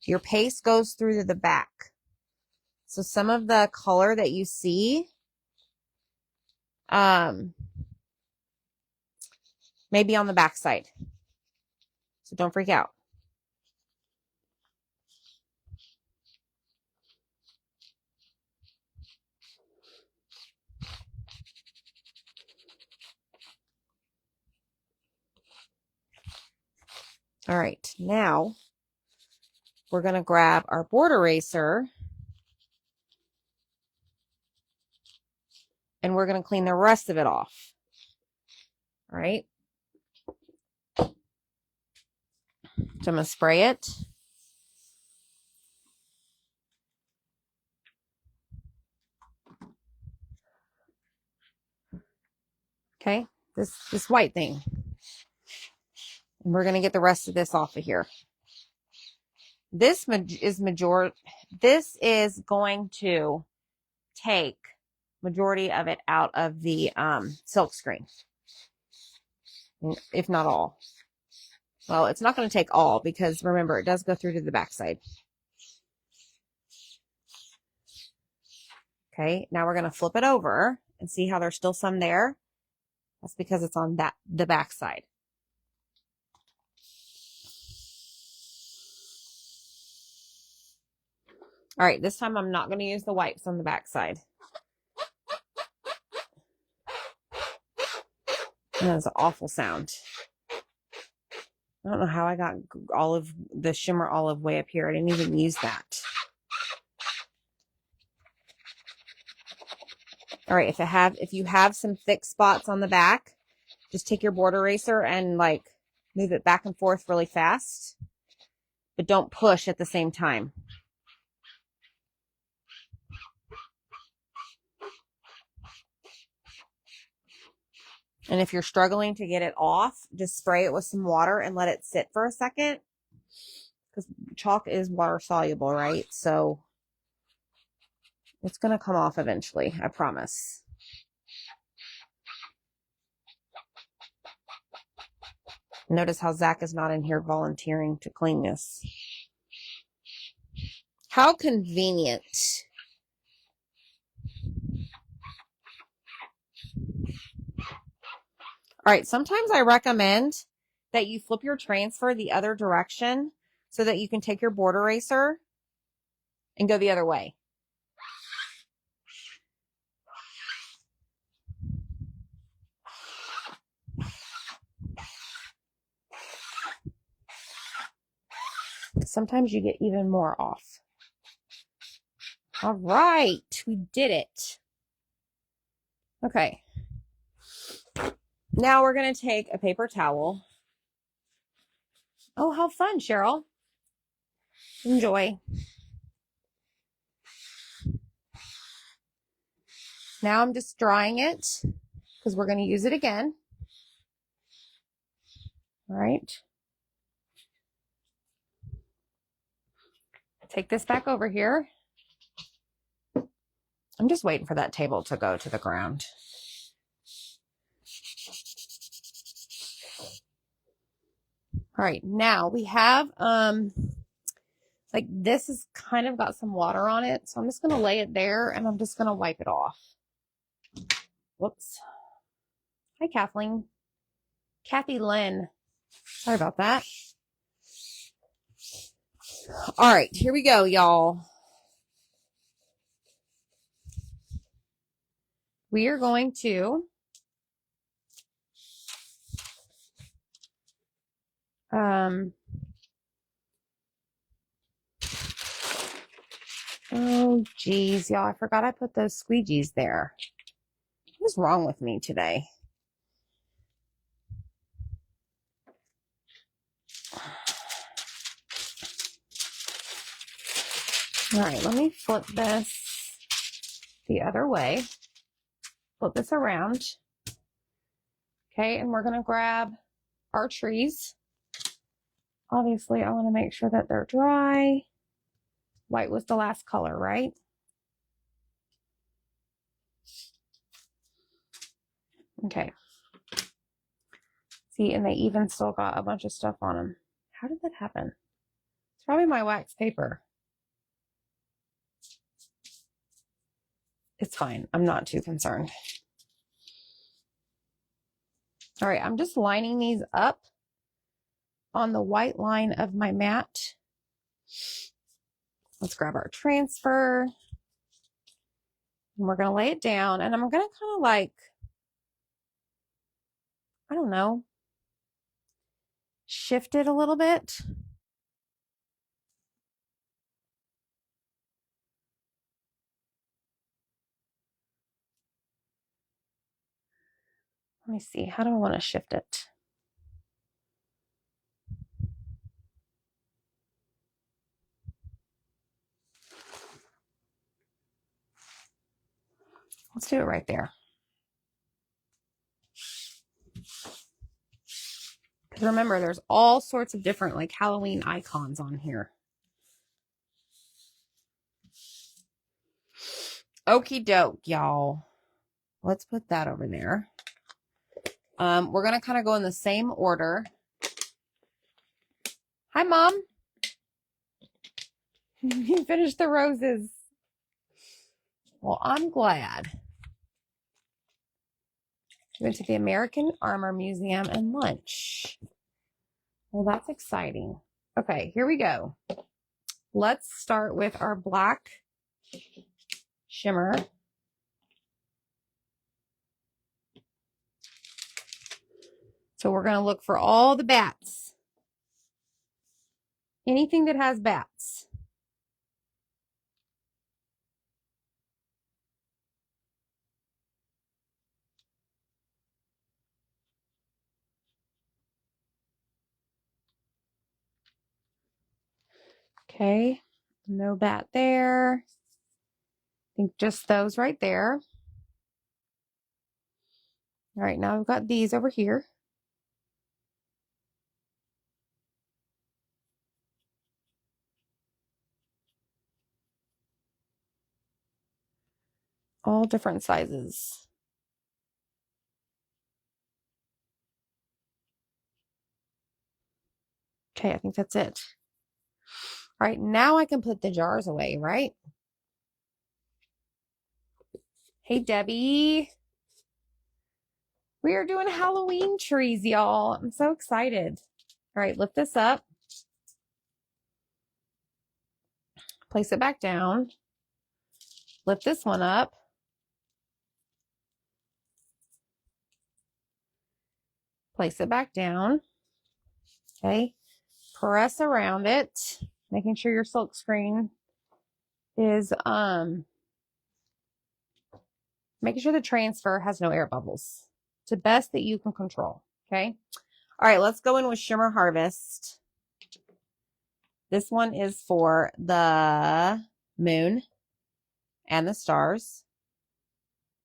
your paste goes through to the back. So some of the color that you see, may be on the back side. So don't freak out. All right, now we're going to grab our board eraser and we're going to clean the rest of it off. All right. So I'm going to spray it. Okay, this white thing. And we're going to get the rest of this off of here. This is going to take majority of it out of the silk screen, if not all. Well, it's not going to take all because remember, it does go through to the backside. Okay, now we're going to flip it over and see how there's still some there. That's because it's on the backside. All right, this time I'm not going to use the wipes on the backside. That's an awful sound. I don't know how I got the shimmer olive way up here. I didn't even use that. All right, if you have some thick spots on the back, just take your board eraser and like move it back and forth really fast, but don't push at the same time. And if you're struggling to get it off, just spray it with some water and let it sit for a second. Because chalk is water soluble, right? So it's going to come off eventually, I promise. Notice how Zach is not in here volunteering to clean this. How convenient. All right, sometimes I recommend that you flip your transfer the other direction so that you can take your board eraser and go the other way. Sometimes you get even more off. All right, we did it. Okay. Now we're going to take a paper towel. Oh, how fun, Cheryl. Enjoy. Now I'm just drying it because we're going to use it again. All right. Take this back over here. I'm just waiting for that table to go to the ground. All right, now we have Like this has kind of got some water on it. So I'm just going to lay it there and I'm just going to wipe it off. Whoops. Hi, Kathleen. Kathy Lynn. Sorry about that. All right, here we go, y'all. We are going to oh geez, y'all, I forgot I put those squeegees there. What's wrong with me today? All right, let me flip this the other way. Flip this around. Okay, and we're going to grab our trees. Obviously, I want to make sure that they're dry. White was the last color, right? Okay. See, and they even still got a bunch of stuff on them. How did that happen? It's probably my wax paper. It's fine. I'm not too concerned. All right, I'm just lining these up on the white line of my mat. Let's grab our transfer. And we're going to lay it down. And I'm going to kind of like, I don't know, shift it a little bit. Let me see. How do I want to shift it? Let's do it right there. Because remember, there's all sorts of different like Halloween icons on here. Okie doke, y'all. Let's put that over there. We're going to kind of go in the same order. Hi, Mom. You finished the roses. Well, I'm glad. We went to the American Armor Museum and lunch. Well, that's exciting. Okay, here we go. Let's start with our black shimmer. So we're going to look for all the bats. Anything that has bats. Okay, no bat there. I think just those right there. All right, now I've got these over here. All different sizes. Okay, I think that's it. All right, now I can put the jars away, right? Hey, Debbie. We are doing Halloween trees, y'all. I'm so excited. All right, lift this up. Place it back down. Lift this one up. Place it back down. Okay. Press around it, making sure your silk screen is making sure the transfer has no air bubbles to best that you can control. Okay. All right, let's go in with Shimmer Harvest. This one is for the moon and the stars.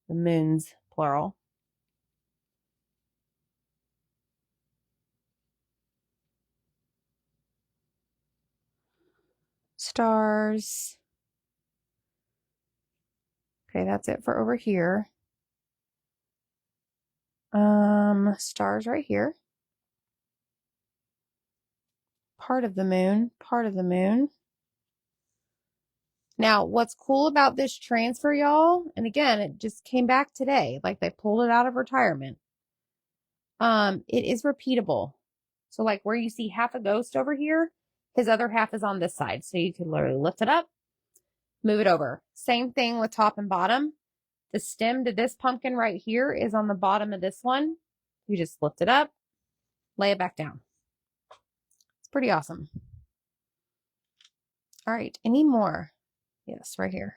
The moons, plural. Stars. Okay, that's it for over here. Stars right here. Part of the moon, part of the moon. Now, what's cool about this transfer, y'all, and again, it just came back today, like they pulled it out of retirement. It is repeatable. So like where you see half a ghost over here, his other half is on this side. So you can literally lift it up, move it over. Same thing with top and bottom. The stem to this pumpkin right here is on the bottom of this one. You just lift it up, lay it back down. It's pretty awesome. All right, any more? Yes, right here.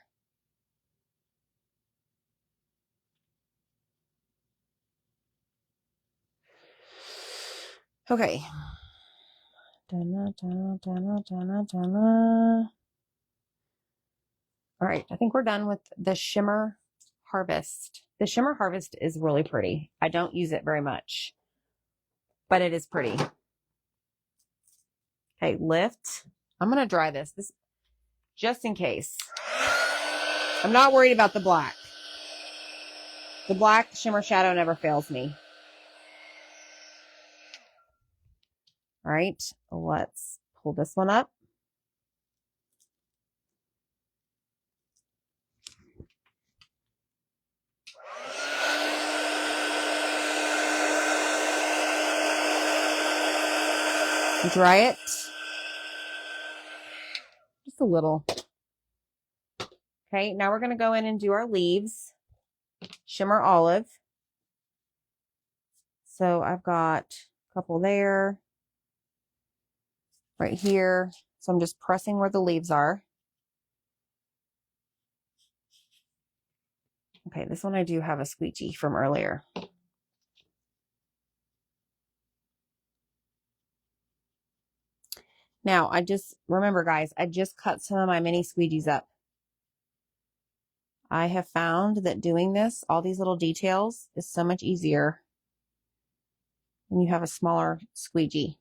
Okay. Dun, dun, dun, dun, dun. All right, I think we're done with the Shimmer Harvest. The Shimmer Harvest is really pretty. I don't use it very much, but it is pretty. Okay, lift. I'm going to dry this just in case. I'm not worried about the black. The black shimmer shadow never fails me. All right, let's pull this one up. Dry it. Just a little. Okay, now we're going to go in and do our leaves. Shimmer Olive. So I've got a couple there. Right here. So I'm just pressing where the leaves are. Okay, this one I do have a squeegee from earlier. Now, remember guys, I just cut some of my mini squeegees up. I have found that doing this, all these little details, is so much easier when you have a smaller squeegee.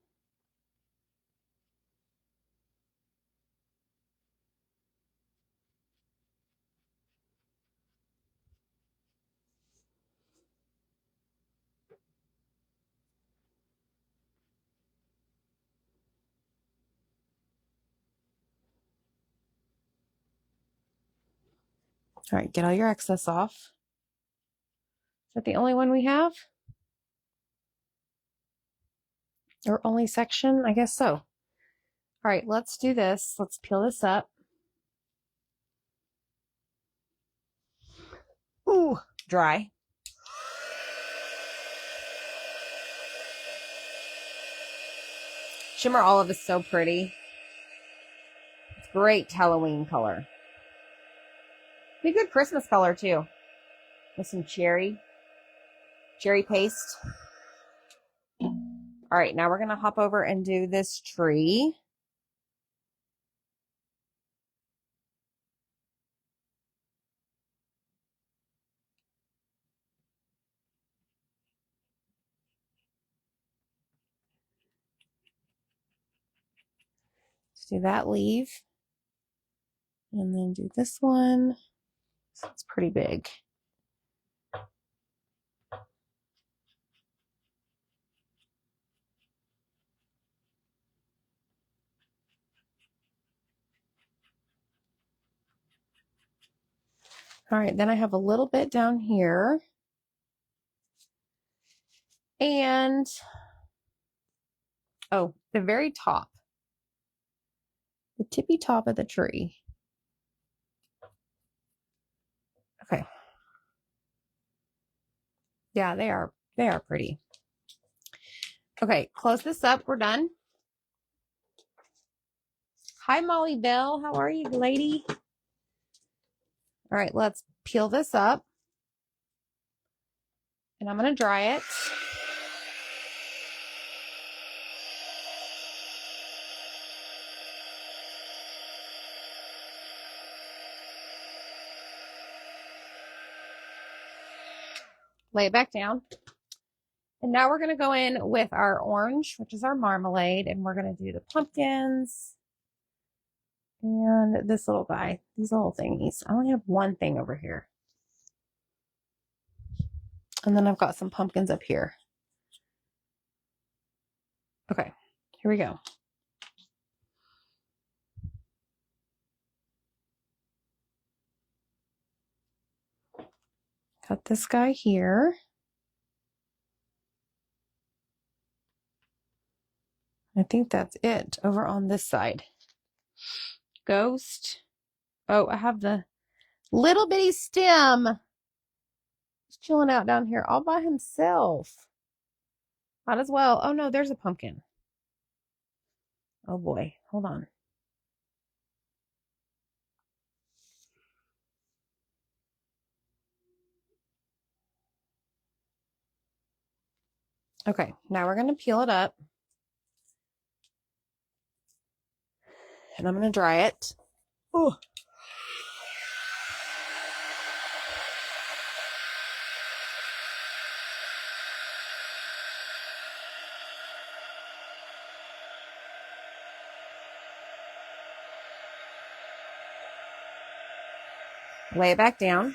All right, get all your excess off. Is that the only one we have? Or only section? I guess so. All right, let's do this. Let's peel this up. Ooh, dry. Shimmer Olive is so pretty. It's great Halloween color. Be a good Christmas color too. With some cherry paste. All right, now we're going to hop over and do this tree. Let's do that leaf. And then do this one. So it's pretty big. All right, then I have a little bit down here. And, oh, the very top. The tippy top of the tree. Okay. Yeah, they are pretty. Okay, close this up. We're done. Hi, Molly Bell. How are you, lady? All right, let's peel this up. And I'm going to dry it. Lay it back down. And now we're going to go in with our orange, which is our marmalade, and we're going to do the pumpkins and this little guy, these little thingies. I only have one thing over here. And then I've got some pumpkins up here. Okay, here we go. Got this guy here. I think that's it over on this side. Ghost. Oh, I have the little bitty stem. He's chilling out down here all by himself. Might as well. Oh no, there's a pumpkin. Oh boy, hold on. Okay, now we're going to peel it up. And I'm going to dry it. Ooh. Lay it back down.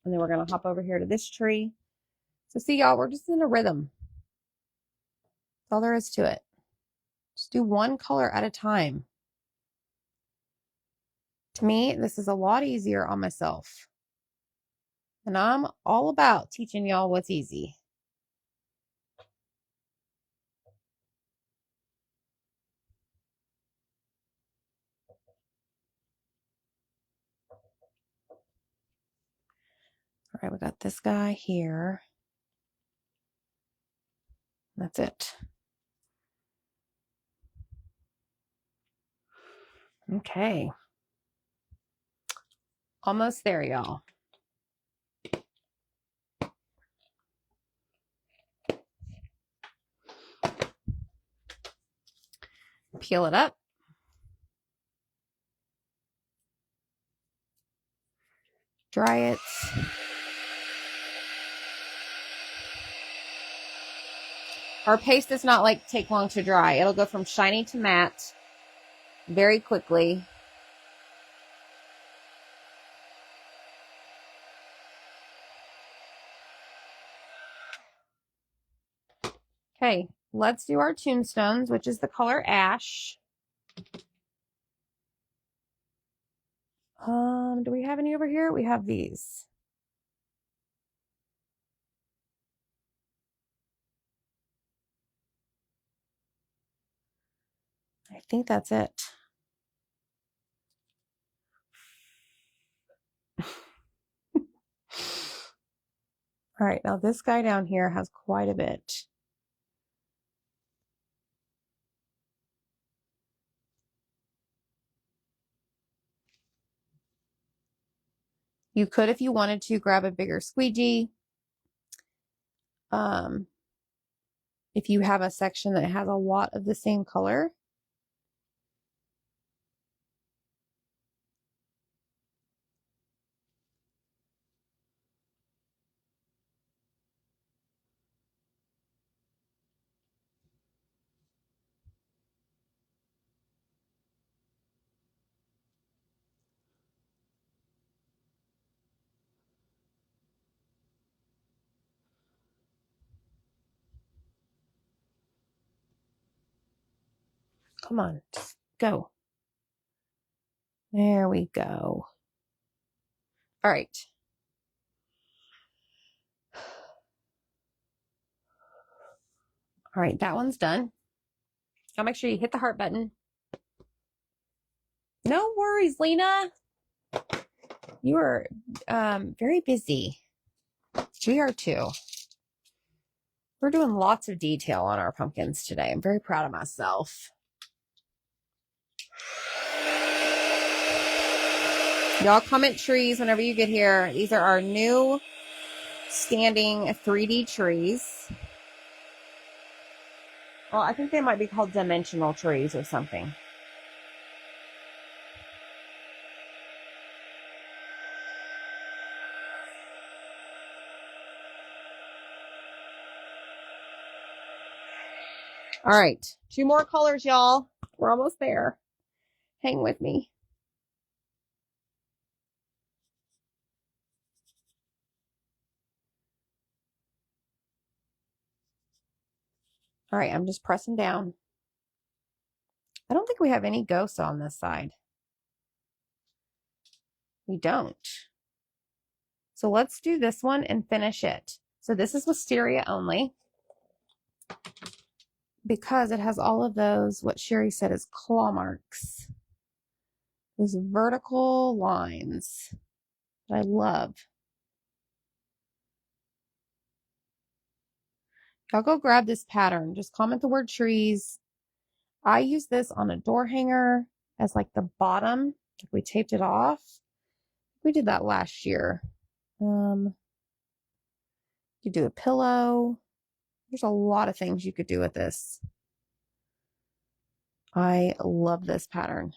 And then we're going to hop over here to this tree. So see y'all, we're just in a rhythm. That's all there is to it. Just do one color at a time. To me, this is a lot easier on myself. And I'm all about teaching y'all what's easy. All right, we got this guy here. That's it. Okay. Almost there, y'all. Peel it up. Dry it. Our paste does not take long to dry. It'll go from shiny to matte very quickly. Okay, let's do our tombstones, which is the color ash. Do we have any over here? We have these. I think that's it. All right, now this guy down here has quite a bit. You could, if you wanted to, grab a bigger squeegee. If you have a section that has a lot of the same color. Come on, just go. There we go. All right. All right, that one's done. I'll make sure you hit the heart button. No worries, Lena. You are very busy. We are too. We're doing lots of detail on our pumpkins today. I'm very proud of myself. Y'all comment trees whenever you get here. These are our new standing 3D trees. Well, I think they might be called dimensional trees or something. All right, 2 more colors, y'all. We're almost there. Hang with me. All right, I'm just pressing down. I don't think we have any ghosts on this side. We don't. So let's do this one and finish it. So this is wisteria only because it has all of those, what Sherry said is claw marks. Those vertical lines that I love. Y'all go grab this pattern. Just comment the word trees. I use this on a door hanger as like the bottom. If we taped it off. We did that last year. You could do a pillow. There's a lot of things you could do with this. I love this pattern.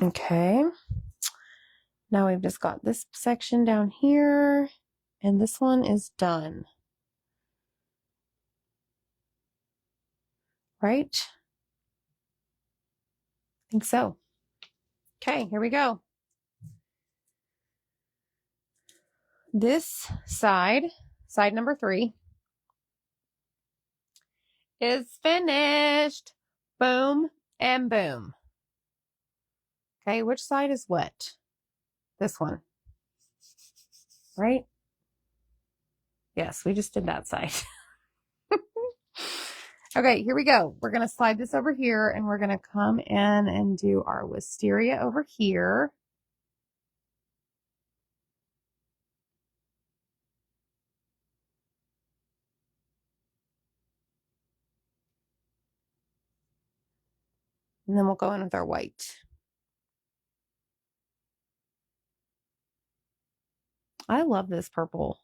Okay. Now we've just got this section down here, and this one is done. Right? I think so. Okay, here we go. This side number 3, is finished. Boom and boom. Okay, which side is what? This one. Right? Yes, we just did that side. Okay, here we go. We're going to slide this over here and we're going to come in and do our wisteria over here. And then we'll go in with our white. I love this purple.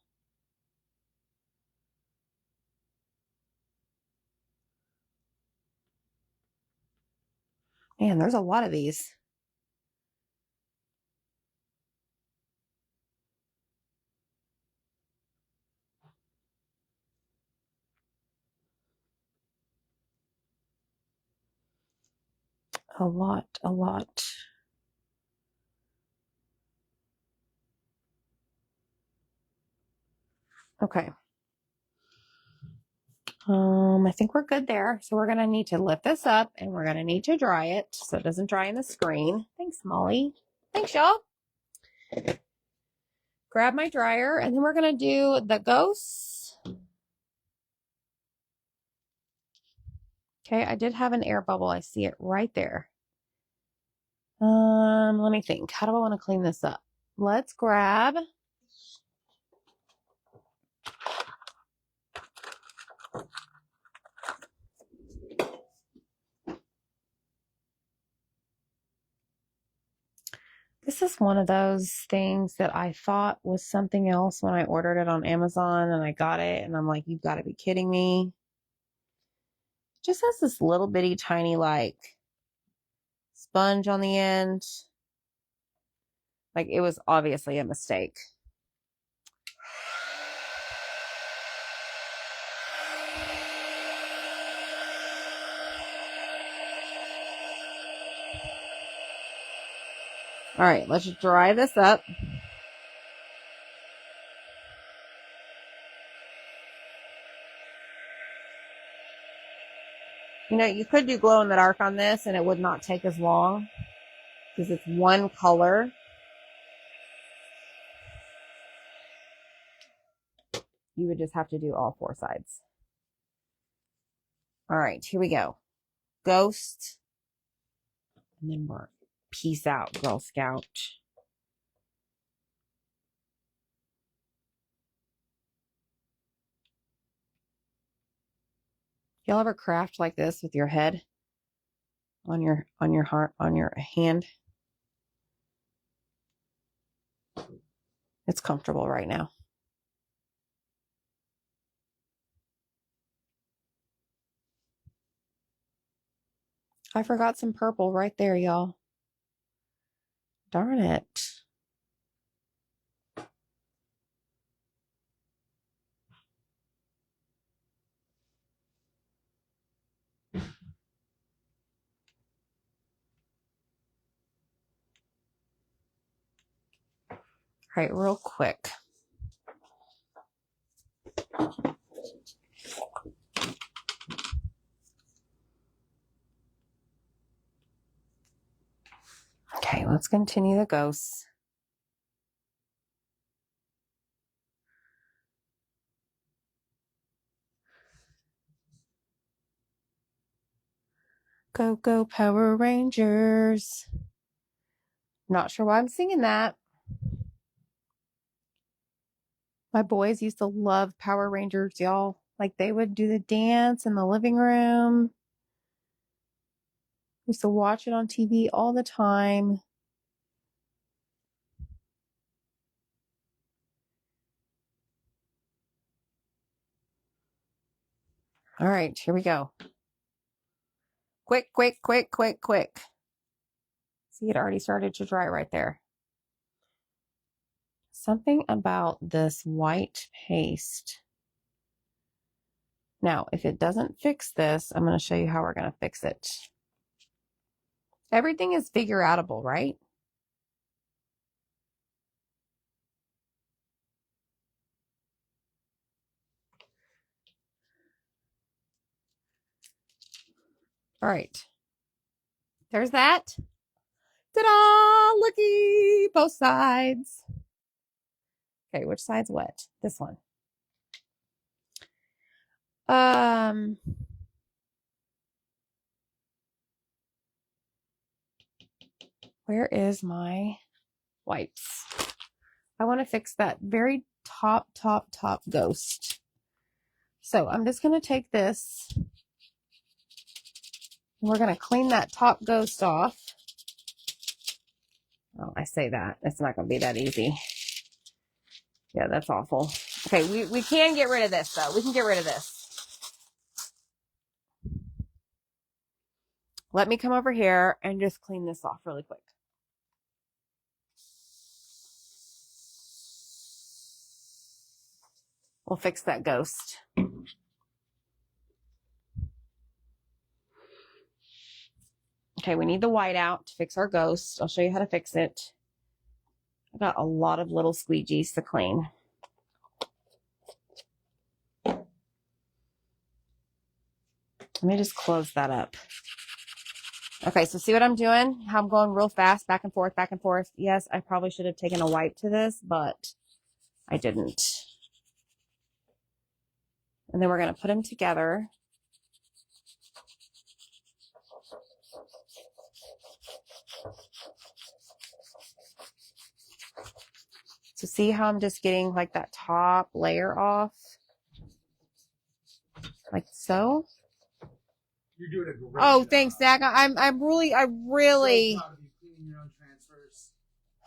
Man, there's a lot of these. A lot. Okay. I think we're good there. So we're going to need to lift this up and we're going to need to dry it so it doesn't dry in the screen. Thanks, Molly. Thanks, y'all. Grab my dryer and then we're going to do the ghosts. Okay, I did have an air bubble. I see it right there. Let me think. How do I want to clean this up? Let's grab this is one of those things that I thought was something else when I ordered it on Amazon and I got it and I'm like, you've got to be kidding me. It just has this little bitty tiny like sponge on the end. Like it was obviously a mistake. All right, let's dry this up. You know, you could do glow in the dark on this and it would not take as long because it's one color. You would just have to do all 4 sides. All right, here we go. Ghost. And then we're peace out, Girl Scout. Y'all ever craft like this with your head on your hand? It's comfortable right now. I forgot some purple right there, y'all. Darn it. right, real quick. Okay, let's continue the ghosts. Go, go, Power Rangers. Not sure why I'm singing that. My boys used to love Power Rangers, y'all. Like, they would do the dance in the living room. Used to watch it on TV all the time. All right, here we go. Quick, quick, quick, quick, quick. See, it already started to dry right there. Something about this white paste. Now, if it doesn't fix this, I'm going to show you how we're going to fix it. Everything is figure outable, right? All right. There's that. Ta-da! Looky! Both sides. Okay, which side's wet? This one. Where is my wipes? I want to fix that very top ghost. So I'm just going to take this. We're going to clean that top ghost off. Oh, I say that. It's not going to be that easy. Yeah, that's awful. Okay, we can get rid of this, though. We can get rid of this. Let me come over here and just clean this off really quick. We'll fix that ghost. Okay, we need the white out to fix our ghost. I'll show you how to fix it. I've got a lot of little squeegees to clean. Let me just close that up. Okay, so see what I'm doing? How I'm going real fast, back and forth, back and forth. Yes, I probably should have taken a wipe to this, but I didn't. And then we're going to put them together. So see how I'm just getting like that top layer off? Like so. You're doing a great Oh, job. thanks, Zach. I'm really. So proud of you cleaning your own transfers.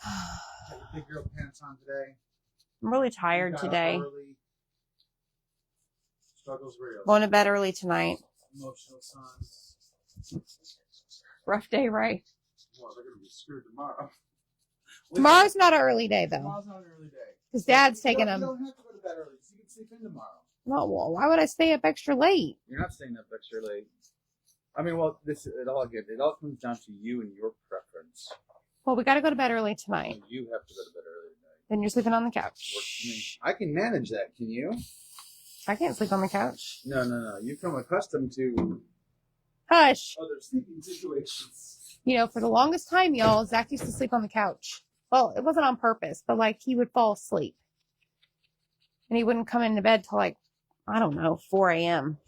Got your big girl pants on today. I'm really tired today. Early. Struggles real. Going to bed early tonight. Emotional sons. Rough day, right? Well, they're gonna be screwed tomorrow. Tomorrow's not an early day, though. Tomorrow's not an early day. Because Dad's taking them. You don't have to go to bed early. So you can sleep in tomorrow. No, well, why would I stay up extra late? You're not staying up extra late. I mean, well, it all comes down to you and your preference. Well, we got to go to bed early tonight. And you have to go to bed early tonight. Then you're sleeping on the couch. I can manage that. Can you? I can't sleep on the couch. No. You become accustomed to Hush. other sleeping situations. You know, for the longest time, y'all, Zach used to sleep on the couch. Well, it wasn't on purpose, but like he would fall asleep. And he wouldn't come into bed till like, I don't know, 4 a.m.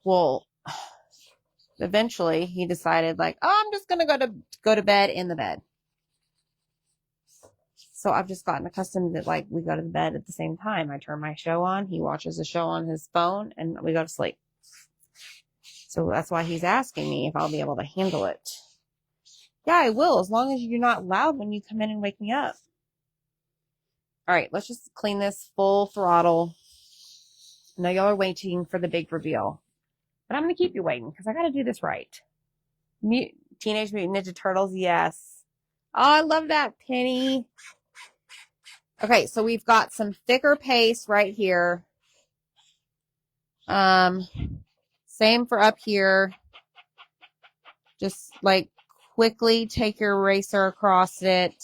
Well, eventually he decided like, oh, I'm just going to go to bed in the bed. So I've just gotten accustomed that like we go to bed at the same time. I turn my show on. He watches the show on his phone and we go to sleep. So that's why he's asking me if I'll be able to handle it. Yeah, I will, as long as you're not loud when you come in and wake me up. All right, let's just clean this full throttle. I know y'all are waiting for the big reveal, but I'm going to keep you waiting because I got to do this right. Teenage Mutant Ninja Turtles, yes. Oh, I love that, Penny. Okay, so we've got some thicker paste right here. Same for up here. Just like quickly take your eraser across it.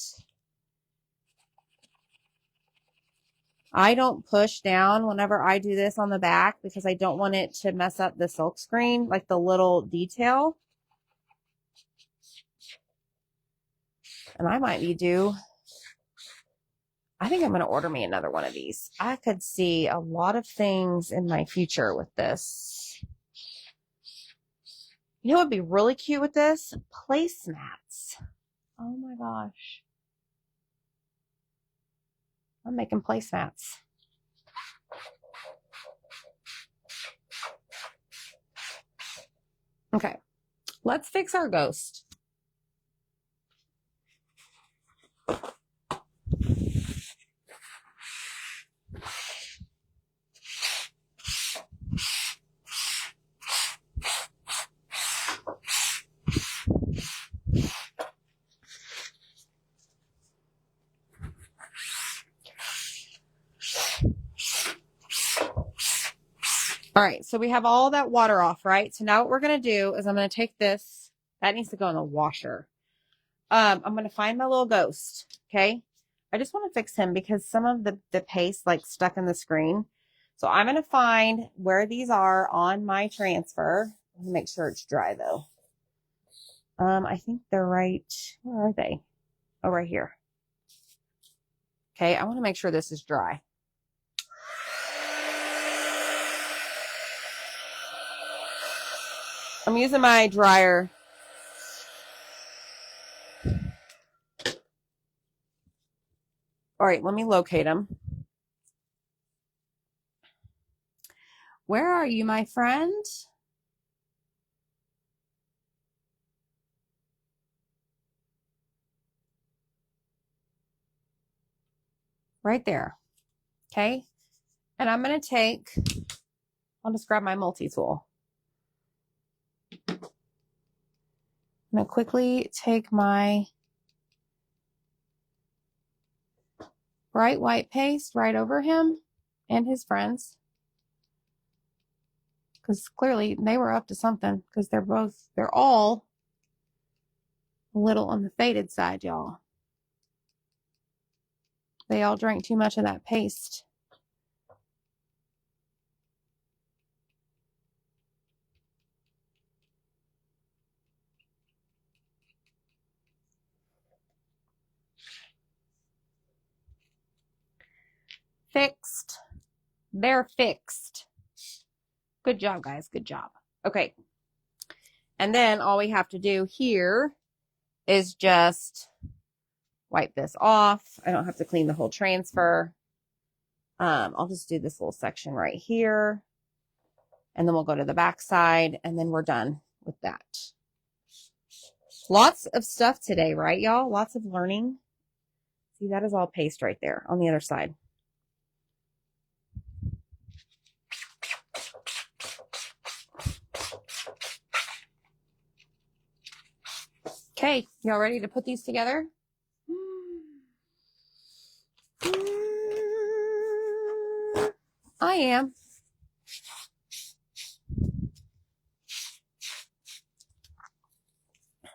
I don't push down whenever I do this on the back because I don't want it to mess up the silk screen, like the little detail. And I might be due. I think I'm going to order me another one of these. I could see a lot of things in my future with this. You know what would be really cute with this? Placemats. Oh my gosh. I'm making placemats. Okay, let's fix our ghost. All right, so we have all that water off, right? So now what we're going to do is I'm going to take this. That needs to go in the washer. I'm going to find my little ghost, okay? I just want to fix him because some of the paste like stuck in the screen. So I'm going to find where these are on my transfer. Let me make sure it's dry though. I think they're right. Where are they? Oh, right here. Okay, I want to make sure this is dry. I'm using my dryer. All right, let me locate them. Where are you, my friend? Right there. Okay. And I'm going to take, I'll just grab my multi-tool. I'm going to quickly take my bright white paste right over him and his friends. Because clearly they were up to something because they're all a little on the faded side, y'all. They all drank too much of that paste. Fixed. They're fixed. Good job, guys. Good job. Okay. And then all we have to do here is just wipe this off. I don't have to clean the whole transfer. I'll just do this little section right here. And then we'll go to the back side and then we're done with that. Lots of stuff today, right, y'all? Lots of learning. See, that is all paste right there on the other side. Okay, y'all ready to put these together? I am.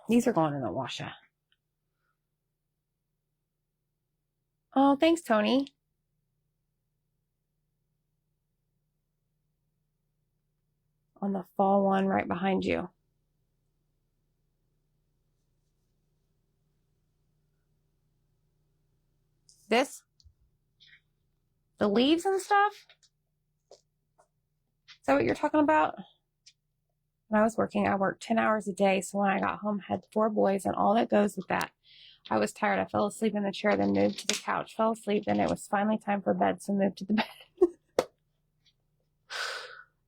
These are going in the washer. Oh, thanks, Tony. On the fall one right behind you. This? The leaves and stuff? Is that what you're talking about? When I was working, I worked 10 hours a day. So when I got home, I had 4 boys and all that goes with that. I was tired. I fell asleep in the chair, then moved to the couch, fell asleep. Then it was finally time for bed. So moved to the bed.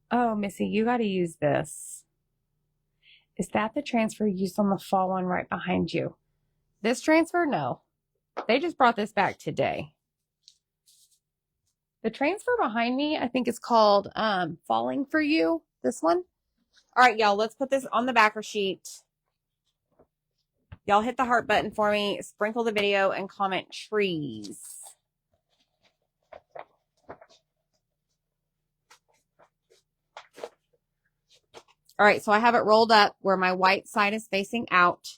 Oh, Missy, you got to use this. Is that the transfer used on the fall one right behind you? This transfer? No. They just brought this back today. The transfer behind me, I think is called Falling for You. This one. All right, y'all, let's put this on the backer sheet. Y'all hit the heart button for me, sprinkle the video, and comment trees. All right, so I have it rolled up where my white side is facing out.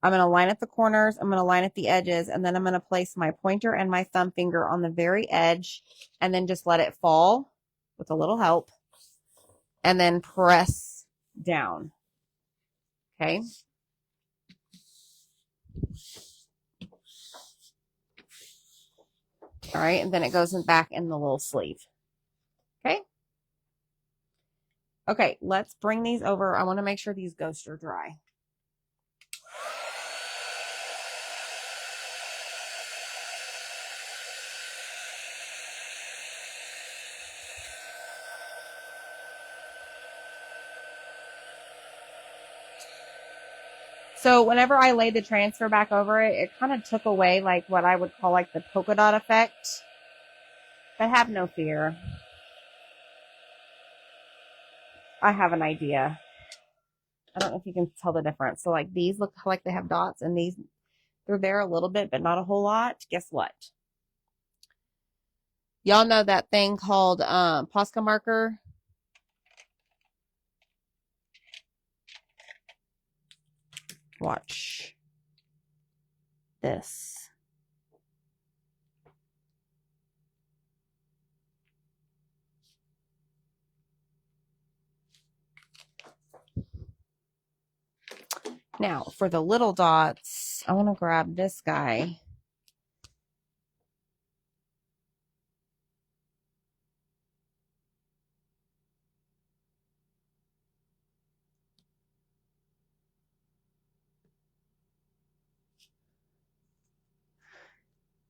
I'm going to line at the corners. I'm going to line at the edges, and then I'm going to place my pointer and my thumb finger on the very edge and then just let it fall with a little help and then press down. Okay. All right. And then it goes back in the little sleeve. Okay. Okay. Let's bring these over. I want to make sure these ghosts are dry. So whenever I laid the transfer back over it, it kind of took away like what I would call like the polka dot effect. But have no fear. I have an idea. I don't know if you can tell the difference. So like these look like they have dots, and these, they're there a little bit, but not a whole lot. Guess what? Y'all know that thing called Posca marker? Watch this. Now, for the little dots, I want to grab this guy.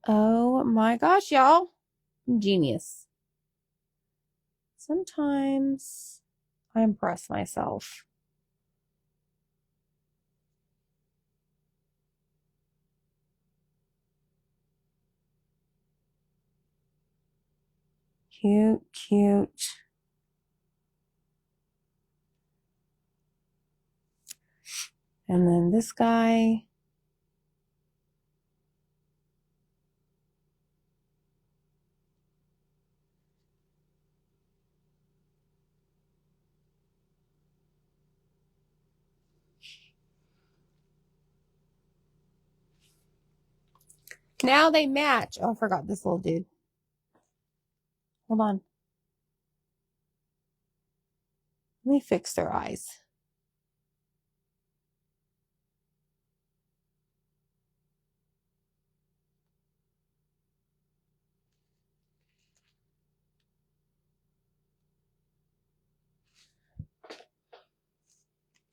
Oh my gosh, y'all. I'm genius. Sometimes I impress myself. Cute, cute. And then this guy. Now they match. Oh, I forgot this little dude. Hold on. Let me fix their eyes.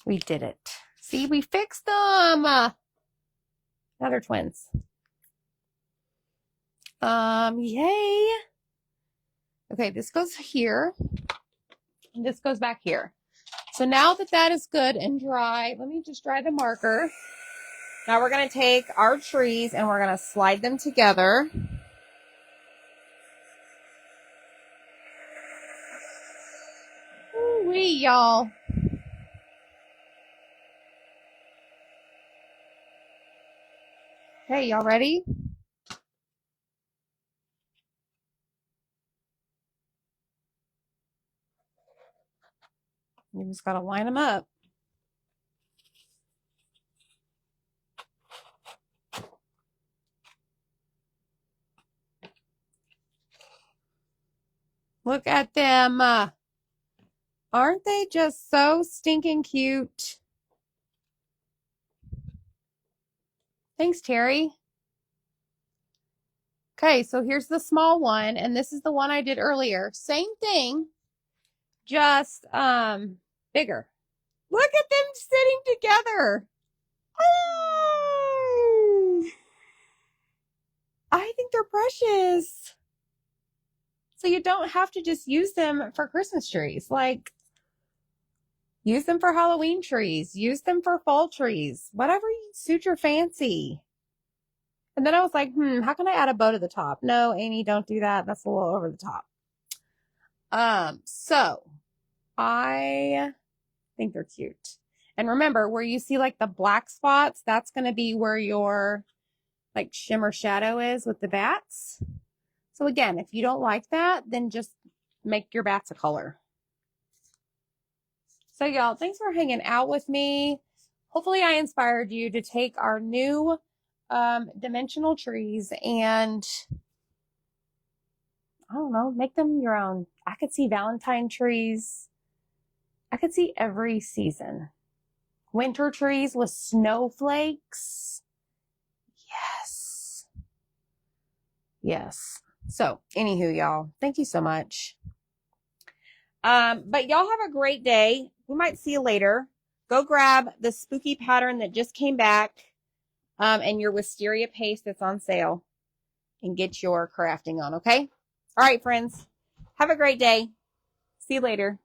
We did it. See, we fixed them. Now they're twins. Yay. Okay, this goes here. And this goes back here. So now that that is good and dry, let me just dry the marker. Now we're going to take our trees and we're going to slide them together. Ooh-wee, y'all. Okay, y'all ready? You just got to line them up. Look at them. Aren't they just so stinking cute? Thanks, Terry. Okay, so here's the small one, and this is the one I did earlier. Same thing, just bigger. Look at them sitting together. Oh, I think they're precious. So you don't have to just use them for Christmas trees. Like, use them for Halloween trees. Use them for fall trees. Whatever suit your fancy. And then I was like, how can I add a bow to the top? No, Amy, don't do that. That's a little over the top. So I think they're cute. And remember, where you see like the black spots, that's going to be where your like shimmer shadow is with the bats. So again, if you don't like that, then just make your bats a color. So y'all, thanks for hanging out with me. hopefully I inspired you to take our new dimensional trees and, I don't know, make them your own. I could see Valentine trees. I could see every season. Winter trees with snowflakes. Yes. Yes. So, anywho, y'all, thank you so much. But y'all have a great day. We might see you later. Go grab the spooky pattern that just came back, and your wisteria paste that's on sale, and get your crafting on, okay? All right, friends. Have a great day. See you later.